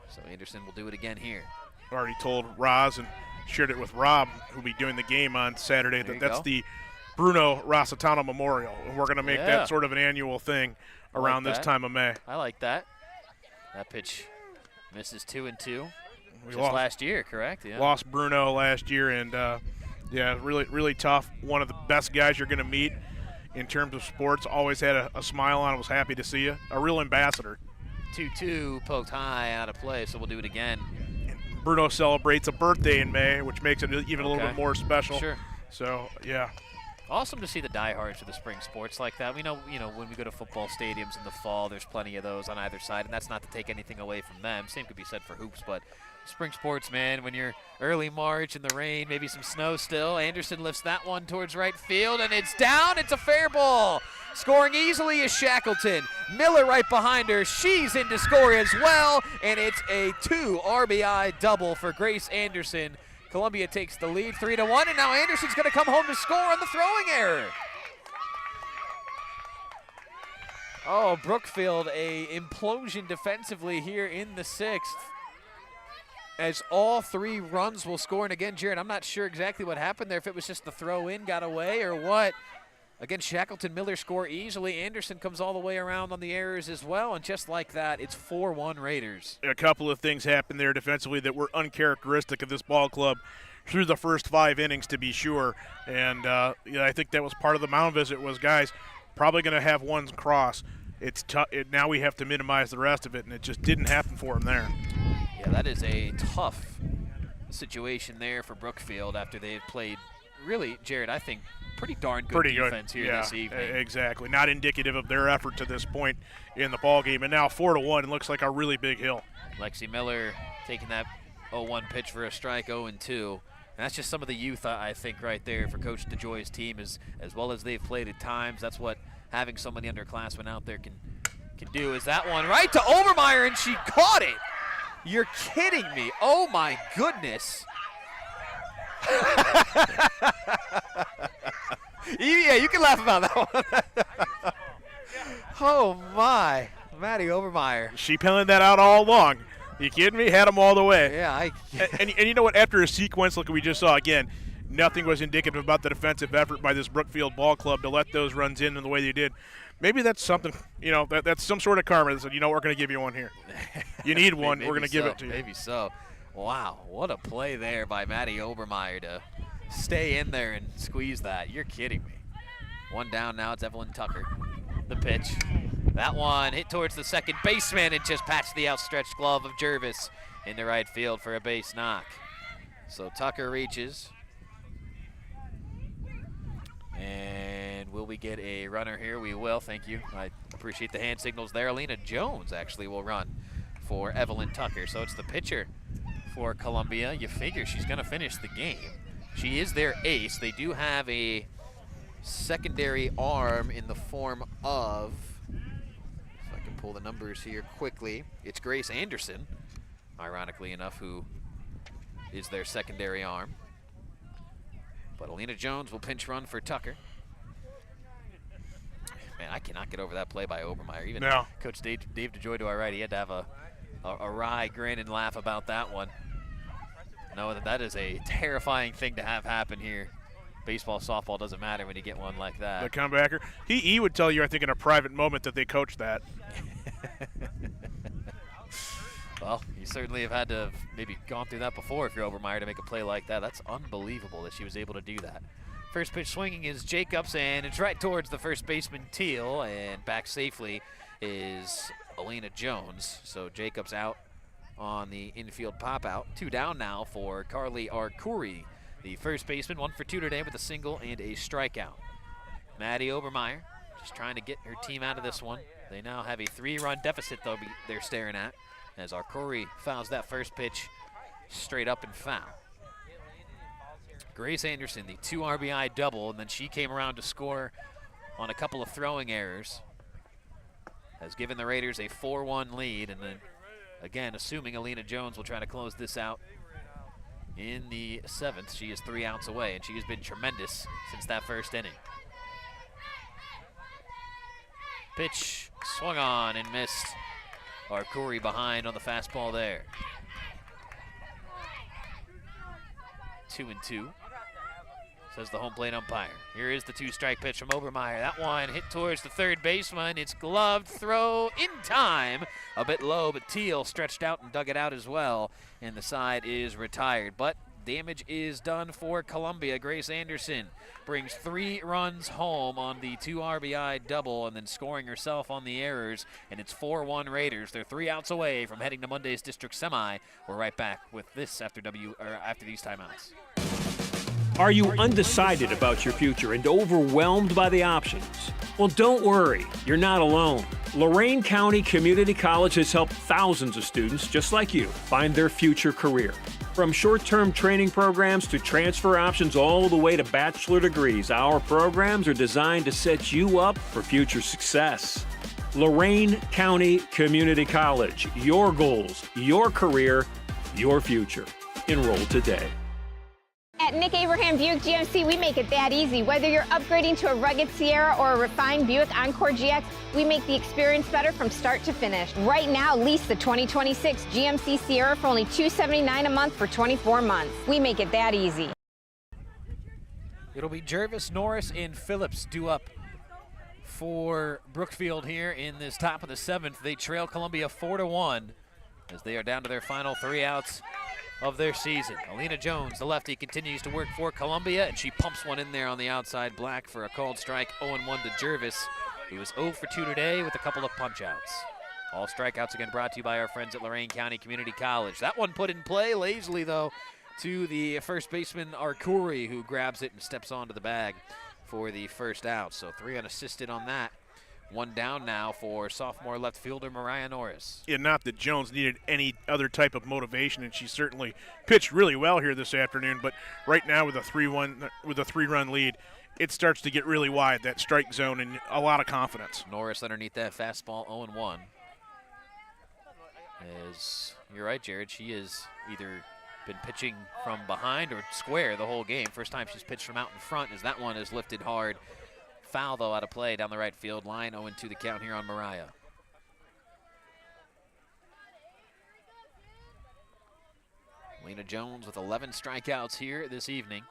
So Anderson will do it again here. Already told Roz and shared it with Rob, who'll be doing the game on Saturday, that's the Bruno Rossitano Memorial. And we're going to make that sort of an annual thing around this time of May. I like that. That pitch misses 2-2. Just last year, correct? Yeah. Lost Bruno last year, and really, really tough. One of the best guys you're going to meet in terms of sports. Always had a smile on. I was happy to see you. A real ambassador. 2-2 poked high out of play, so we'll do it again. And Bruno celebrates a birthday in May, which makes it even a little bit more special. Sure. So, yeah. Awesome to see the diehards of the spring sports like that. We know, when we go to football stadiums in the fall, there's plenty of those on either side, and that's not to take anything away from them. Same could be said for hoops, but spring sports, man, when you're early March in the rain, maybe some snow still. Anderson lifts that one towards right field, and it's down. It's a fair ball. Scoring easily is Shackleton. Miller right behind her. She's in to score as well, and it's a 2 RBI double for Grace Anderson. Columbia takes the lead 3-1, and now Anderson's going to come home to score on the throwing error. Oh, Brookfield, a implosion defensively here in the 6th. As all 3 runs will score. And again, Jared, I'm not sure exactly what happened there, if it was just the throw in got away or what. Again, Shackleton, Miller score easily. Anderson comes all the way around on the errors as well. And just like that, it's 4-1 Raiders. A couple of things happened there defensively that were uncharacteristic of this ball club through the first 5 innings, to be sure. And I think that was part of the mound visit was, guys, probably going to have one cross. It's now we have to minimize the rest of it, and it just didn't happen for him there. Yeah, that is a tough situation there for Brookfield after they've played, really, Jared, I think, pretty darn good defense here this evening. Exactly. Not indicative of their effort to this point in the ballgame. And now 4-1, it looks like a really big hill. Lexi Miller taking that 0-1 pitch for a strike, 0-2. And that's just some of the youth, I think, right there for Coach DeJoy's team, as well as they've played at times. That's what having so many underclassmen out there can do. Is that one right to Obermeyer, and she caught it. You're kidding me. Oh, my goodness. Yeah, you can laugh about that one. Oh, my. Maddie Obermeyer. She pounded that out all along. You kidding me? Had them all the way. Yeah. And you know what? After a sequence like we just saw again, nothing was indicative about the defensive effort by this Brookfield ball club to let those runs in the way they did. Maybe that's something, that's some sort of karma that said, we're going to give you one here. You need one, we're going to give it to you. Maybe so. Wow, what a play there by Maddie Obermeyer to stay in there and squeeze that. You're kidding me. One down now, it's Evelyn Tucker. The pitch. That one hit towards the second baseman and just patched the outstretched glove of Jervis. into right field for a base knock. So Tucker reaches. And will we get a runner here? We will, thank you. I appreciate the hand signals there. Alina Jones actually will run for Evelyn Tucker. So it's the pitcher for Columbia. You figure she's going to finish the game. She is their ace. They do have a secondary arm in the form of, if I can pull the numbers here quickly, it's Grace Anderson, ironically enough, who is their secondary arm. But Alina Jones will pinch run for Tucker. Man, I cannot get over that play by Obermeyer. Even Coach Dave DeJoy to our right, he had to have a wry grin and laugh about that one. No, that is a terrifying thing to have happen here. Baseball, softball doesn't matter when you get one like that. The comebacker. He would tell you, I think, in a private moment that they coached that. Well, you certainly have had to have maybe gone through that before if you're Obermeyer to make a play like that. That's unbelievable that she was able to do that. First pitch swinging is Jacobs, and it's right towards the first baseman, Teal, and back safely is Alina Jones. So Jacobs out on the infield pop-out. 2 down now for Carly Arcuri, the first baseman. 1 for 2 today with a single and a strikeout. Maddie Obermeyer just trying to get her team out of this one. They now have a 3-run deficit they're staring at, as Arcuri fouls that first pitch straight up and foul. Grace Anderson, the 2 RBI double, and then she came around to score on a couple of throwing errors, has given the Raiders a 4-1 lead, and then again, assuming Alina Jones will try to close this out in the 7th. She is 3 outs away, and she has been tremendous since that first inning. Pitch swung on and missed. Arcuri behind on the fastball there. 2-2, says the home plate umpire. Here is the 2-strike pitch from Obermeyer. That one hit towards the third baseman. It's gloved, throw in time. A bit low, but Teal stretched out and dug it out as well, and the side is retired. But damage is done for Columbia. Grace Anderson brings 3 runs home on the 2 RBI double and then scoring herself on the errors, and it's 4-1 Raiders. They're 3 outs away from heading to Monday's district semi. We're right back with this after these timeouts. Are you undecided about your future and overwhelmed by the options? Well, don't worry, you're not alone. Lorain County Community College has helped thousands of students just like you find their future career. From short-term training programs to transfer options all the way to bachelor degrees, our programs are designed to set you up for future success. Lorain County Community College, your goals, your career, your future. Enroll today. At Nick Abraham Buick GMC, we make it that easy. Whether you're upgrading to a rugged Sierra or a refined Buick Encore GX, we make the experience better from start to finish. Right now, lease the 2026 GMC Sierra for only $279 a month for 24 months. We make it that easy. It'll be Jervis, Norris, and Phillips due up for Brookfield here in this top of the 7th. They trail Columbia 4-1 as they are down to their final 3 outs of their season. Alina Jones, the lefty, continues to work for Columbia, and she pumps one in there on the outside black for a called strike. 0-1 to Jervis, who was 0 for 2 today with a couple of punch-outs. All strikeouts again brought to you by our friends at Lorain County Community College. That one put in play lazily, though, to the first baseman, Arcuri, who grabs it and steps onto the bag for the first out. So 3 unassisted on that. 1 down now for sophomore left fielder Mariah Norris. Yeah, not that Jones needed any other type of motivation, and she certainly pitched really well here this afternoon. But right now, with a 3-run lead, it starts to get really wide, that strike zone, and a lot of confidence. Norris underneath that fastball, 0-1. As you're right, Jared, she has either been pitching from behind or square the whole game. First time she's pitched from out in front, as that one is lifted hard. Foul, though, out of play down the right field line. 0-2 the count here on Mariah. Alina Jones with 11 strikeouts here this evening.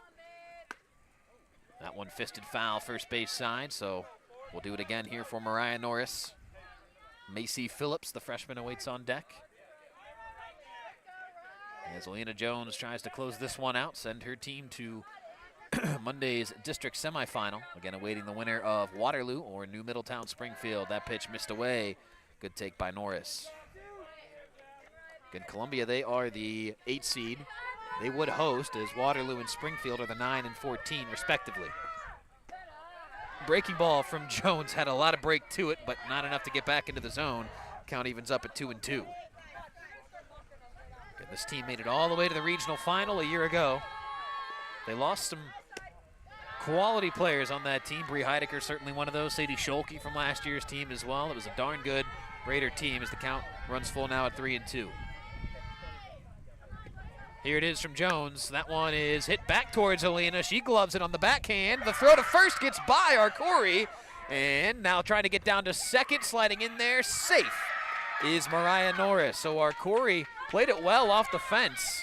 That one fisted foul first base side, so we'll do it again here for Mariah Norris. Macy Phillips, the freshman, awaits on deck. As Alina Jones tries to close this one out, send her team to Monday's district semifinal. Again, awaiting the winner of Waterloo or New Middletown Springfield. That pitch missed away. Good take by Norris. Again, Columbia, they are the 8 seed. They would host, as Waterloo and Springfield are the 9 and 14, respectively. Breaking ball from Jones had a lot of break to it, but not enough to get back into the zone. Count evens up at 2-2. Again, this team made it all the way to the regional final a year ago. They lost some quality players on that team. Bree Heidecker, certainly one of those. Sadie Scholke from last year's team as well. It was a darn good Raider team as the count runs full now at 3-2. Here it is from Jones. That one is hit back towards Alina. She gloves it on the backhand. The throw to first gets by Arcuri. And now trying to get down to second, sliding in there. Safe is Mariah Norris. So Arcuri played it well off the fence.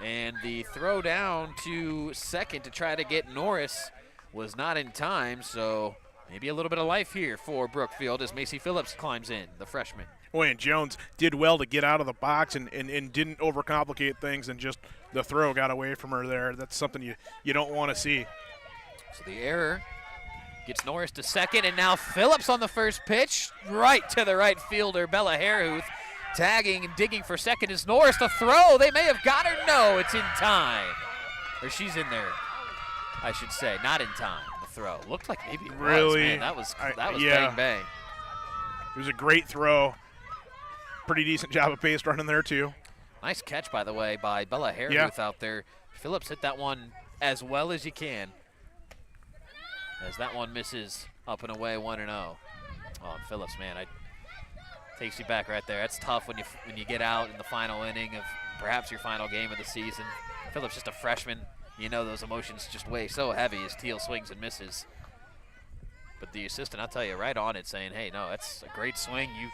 And the throw down to second to try to get Norris was not in time. So maybe a little bit of life here for Brookfield as Macy Phillips climbs in, the freshman. Boy, and Jones did well to get out of the box and didn't overcomplicate things, and just the throw got away from her there. That's something you don't want to see. So the error gets Norris to second, and now Phillips on the first pitch, right to the right fielder, Bella Harehuth. Tagging and digging for second is Norris. The throw, they may have got her. No, it's in time. Or she's in there, I should say. Not in time, the throw. Looked like maybe it was. Man, that was yeah. bang, bang. It was a great throw. Pretty decent job of base running there, too. Nice catch, by the way, by Bella Harehuth out there. Phillips hit that one as well as you can, as that one misses up and away 1-0. Oh, Phillips, man, takes you back right there. That's tough when you get out in the final inning of perhaps your final game of the season. Phillips just a freshman. You know those emotions just weigh so heavy as Teal swings and misses. But the assistant, I'll tell you, right on it, saying, hey, no, that's a great swing. You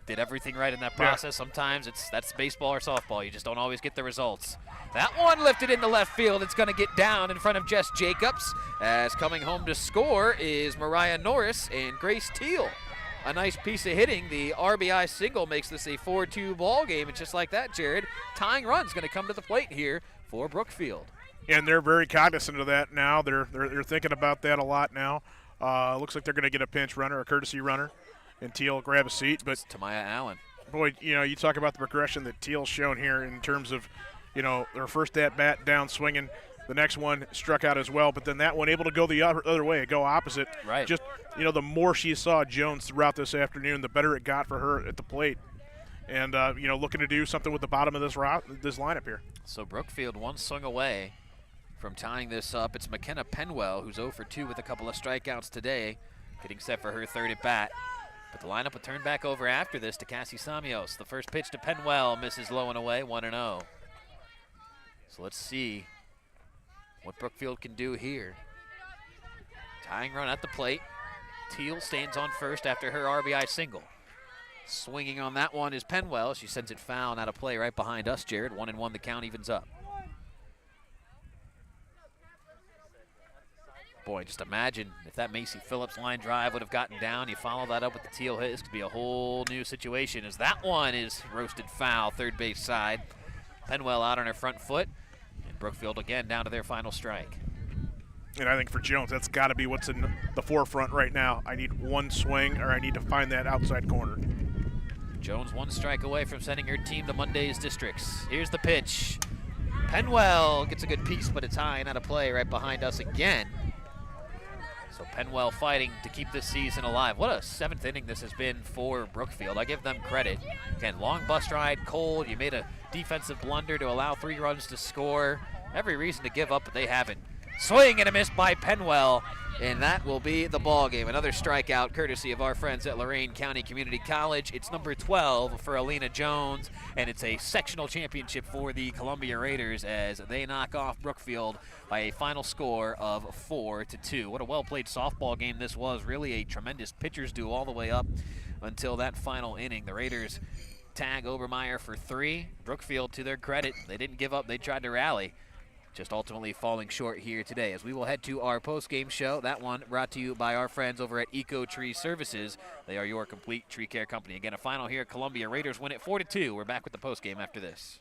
did everything right in that process. Yeah. Sometimes that's baseball or softball. You just don't always get the results. That one lifted into left field. It's going to get down in front of Jess Jacobs, as coming home to score is Mariah Norris and Grace Teal. A nice piece of hitting. The RBI single makes this a 4-2 ball game, and just like that, Jared, tying run's going to come to the plate here for Brookfield. And they're very cognizant of that now. They're thinking about that a lot now. Looks like they're going to get a pinch runner, a courtesy runner, and Teal grab a seat. But it's Tamaya Allen. Boy, you talk about the progression that Teal's shown here in terms of, their first at-bat down swinging. The next one struck out as well, but then that one able to go the other way, go opposite. Right. Just, the more she saw Jones throughout this afternoon, the better it got for her at the plate. And, looking to do something with the bottom of this lineup here. So Brookfield one swing away from tying this up. It's McKenna Penwell, who's 0 for 2 with a couple of strikeouts today, getting set for her third at bat. But the lineup will turn back over after this to Cassie Samios. The first pitch to Penwell misses low and away, 1-0. So let's see what Brookfield can do here. Tying run at the plate. Teal stands on first after her RBI single. Swinging on that one is Penwell. She sends it foul and out of play right behind us, Jared. 1-1, the count evens up. Boy, just imagine if that Macy Phillips line drive would have gotten down. You follow that up with the Teal hit. This could be a whole new situation, as that one is roasted foul, third base side. Penwell out on her front foot, and Brookfield again down to their final strike. And I think for Jones, that's got to be what's in the forefront right now. I need one swing, or I need to find that outside corner. Jones one strike away from sending her team to Monday's districts. Here's the pitch. Penwell gets a good piece, but it's high and out of play right behind us again. So Penwell fighting to keep this season alive. What a seventh inning this has been for Brookfield. I give them credit. Again, long bus ride, cold. You made a defensive blunder to allow 3 runs to score. Every reason to give up, but they haven't. Swing and a miss by Penwell, and that will be the ball game. Another strikeout courtesy of our friends at Lorain County Community College. It's number 12 for Alina Jones, and it's a sectional championship for the Columbia Raiders as they knock off Brookfield by a final score of 4-2. What a well-played softball game this was. Really a tremendous pitcher's duel all the way up until that final inning. The Raiders tag Obermeyer for 3. Brookfield, to their credit, they didn't give up. They tried to rally. Just ultimately falling short here today, as we will head to our post-game show. That one brought to you by our friends over at Eco Tree Services. They are your complete tree care company. Again, a final here at Columbia. Raiders win it 4-2. We're back with the post-game after this.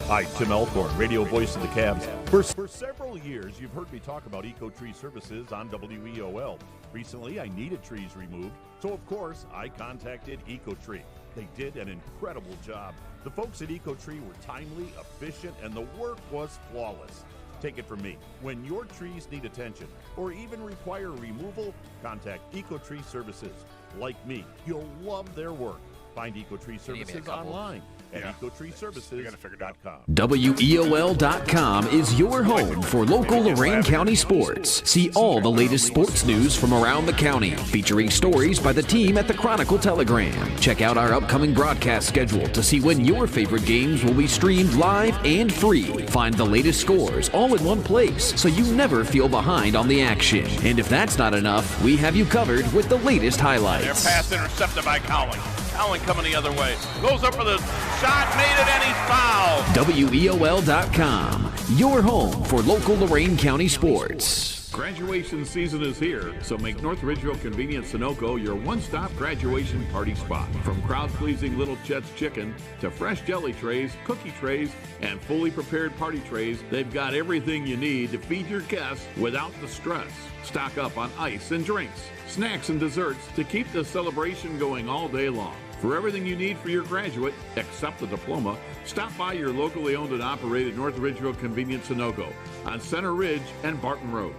Hi, Tim Elkhorn, radio voice of the Cavs. For several years, you've heard me talk about EcoTree Services on WEOL. Recently, I needed trees removed, so of course, I contacted EcoTree. They did an incredible job. The folks at EcoTree were timely, efficient, and the work was flawless. Take it from me. When your trees need attention or even require removal, contact EcoTree Services. Like me, you'll love their work. Find EcoTree Services online at ecotreeservices.com. WEOL.com is your home for local Lorain County sports. See all the latest sports news from around the county, featuring stories by the team at the Chronicle Telegram. Check out our upcoming broadcast schedule to see when your favorite games will be streamed live and free. Find the latest scores all in one place so you never feel behind on the action. And if that's not enough, we have you covered with the latest highlights. Their pass intercepted by Cowling. Allen coming the other way. Goes up for the shot, made it, and he's fouled. WEOL.com, your home for local Lorain County sports. Graduation season is here, so make North Ridgeville Convenience Sunoco your one-stop graduation party spot. From crowd-pleasing Little Chet's Chicken to fresh jelly trays, cookie trays, and fully prepared party trays, they've got everything you need to feed your guests without the stress. Stock up on ice and drinks, snacks and desserts to keep the celebration going all day long. For everything you need for your graduate, except the diploma, stop by your locally owned and operated North Ridgeville Convenience Sunoco on Center Ridge and Barton Roads.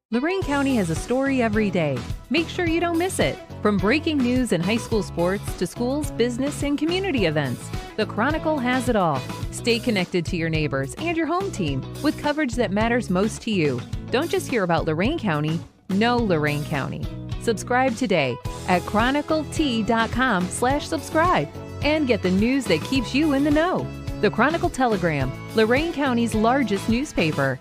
Lorain County has a story every day. Make sure you don't miss it. From breaking news and high school sports to schools, business, and community events, the Chronicle has it all. Stay connected to your neighbors and your home team with coverage that matters most to you. Don't just hear about Lorain County, know Lorain County. Subscribe today at chroniclet.com/subscribe and get the news that keeps you in the know. The Chronicle Telegram, Lorain County's largest newspaper.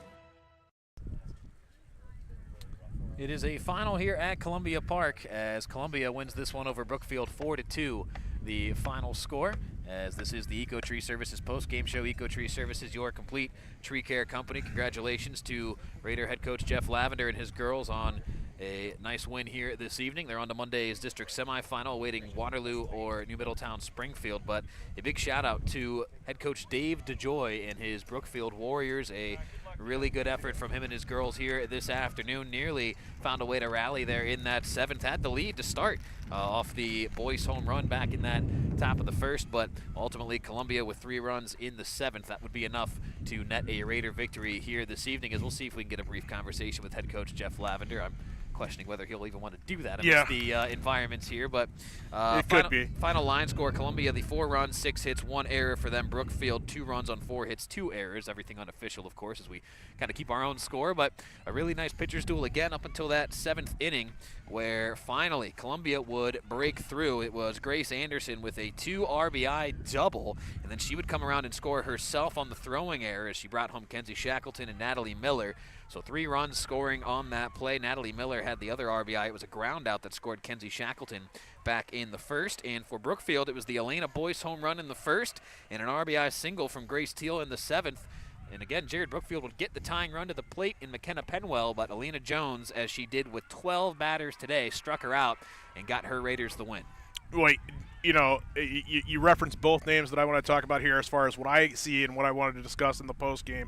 It is a final here at Columbia Park as Columbia wins this one over Brookfield 4-2. The final score, as this is the EcoTree Services post-game show. EcoTree Services, your complete tree care company. Congratulations to Raider head coach Jeff Lavender and his girls on a nice win here this evening. They're on to Monday's district semifinal, awaiting Waterloo or New Middletown Springfield. But a big shout out to head coach Dave DeJoy and his Brookfield Warriors. A really good effort from him and his girls here this afternoon. Nearly found a way to rally there in that seventh. Had the lead to start off the boys' home run back in that top of the first, but ultimately Columbia with 3 runs in the seventh. That would be enough to net a Raider victory here this evening, as we'll see if we can get a brief conversation with head coach Jeff Lavender. I'm questioning whether he'll even want to do that amidst the environments here, but final line score: Columbia, the 4 runs, 6 hits, 1 error for them. Brookfield, 2 runs on 4 hits, 2 errors. Everything unofficial, of course, as we kind of keep our own score, but a really nice pitcher's duel again up until that 7th inning, where finally Columbia would break through. It was Grace Anderson with a 2 RBI double, and then she would come around and score herself on the throwing error as she brought home Kenzie Shackleton and Natalie Miller. So 3 runs scoring on that play. Natalie Miller had the other RBI. It was a ground out that scored Kenzie Shackleton back in the first. And for Brookfield, it was the Elena Boyce home run in the first and an RBI single from Grace Teal in the 7th. And again, Jared Brookfield would get the tying run to the plate in McKenna Penwell, but Alina Jones, as she did with 12 batters today, struck her out and got her Raiders the win. Wait, you reference both names that I want to talk about here as far as what I see and what I wanted to discuss in the postgame.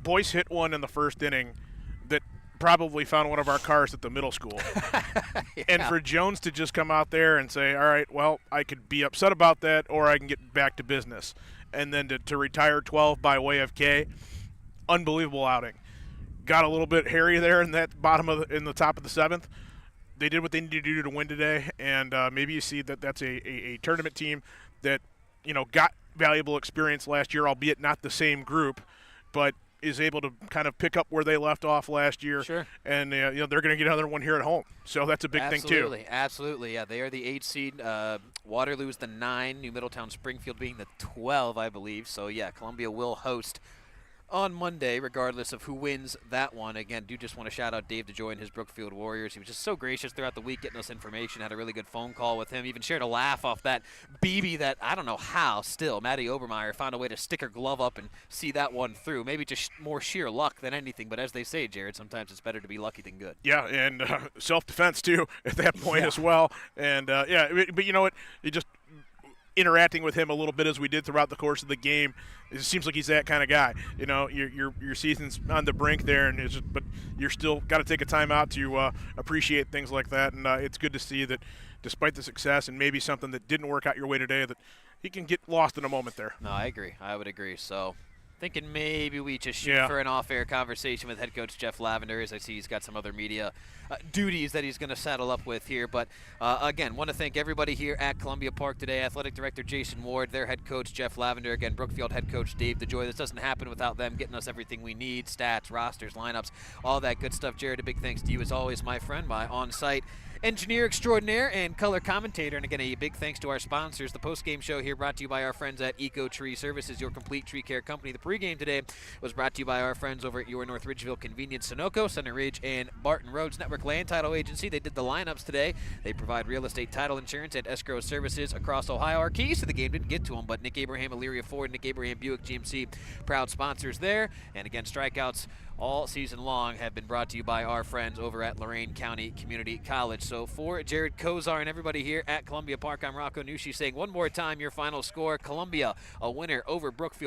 Boyce hit one in the first inning that probably found one of our cars at the middle school. Yeah. And for Jones to just come out there and say, all right, well, I could be upset about that or I can get back to business. And then to retire 12 by way of K, unbelievable outing. Got a little bit hairy there in that in the top of the 7th. They did what they needed to do to win today, and maybe you see that that's a tournament team that, got valuable experience last year, albeit not the same group, but is able to kind of pick up where they left off last year. Sure. And they're going to get another one here at home. So that's a big thing too. Absolutely. Yeah, they are the 8 seed. Waterloo's the 9. New Middletown Springfield being the 12, I believe. So yeah, Columbia will host on Monday, regardless of who wins that one. Again, do just want to shout out Dave DeJoy and his Brookfield Warriors. He was just so gracious throughout the week getting us information, had a really good phone call with him, even shared a laugh off that BB that, I don't know how, still, Maddie Obermeyer found a way to stick her glove up and see that one through. Maybe just more sheer luck than anything, but as they say, Jared, sometimes it's better to be lucky than good. Yeah, and self-defense, too, at that point as well. And, but you know what? interacting with him a little bit as we did throughout the course of the game, it seems like he's that kind of guy. You know, your season's on the brink there, and but you're still got to take a time out to appreciate things like that. And it's good to see that despite the success and maybe something that didn't work out your way today, that he can get lost in a moment there. No, I agree. I would agree. So thinking maybe we just shoot for an off-air conversation with head coach Jeff Lavender, as I see he's got some other media duties that he's going to saddle up with here. But again, want to thank everybody here at Columbia Park today. Athletic Director Jason Ward, their head coach Jeff Lavender, again Brookfield head coach Dave DeJoy. This doesn't happen without them getting us everything we need, stats, rosters, lineups, all that good stuff. Jared, a big thanks to you as always, my friend, my on-site engineer extraordinaire and color commentator. And again, a big thanks to our sponsors. The post-game show here brought to you by our friends at Eco Tree Services, your complete tree care company. The pregame today was brought to you by our friends over at your North Ridgeville Convenience, Sunoco, Center Ridge, and Barton Roads Network Land Title Agency. They did the lineups today. They provide real estate title insurance and escrow services across Ohio. Our keys to the game didn't get to them, but Nick Abraham, Elyria Ford, Nick Abraham Buick GMC, proud sponsors there. And again, strikeouts all season long have been brought to you by our friends over at Lorain County Community College. So for Jared Kozar and everybody here at Columbia Park, I'm Rocco Nucci saying one more time your final score: Columbia a winner over Brookfield.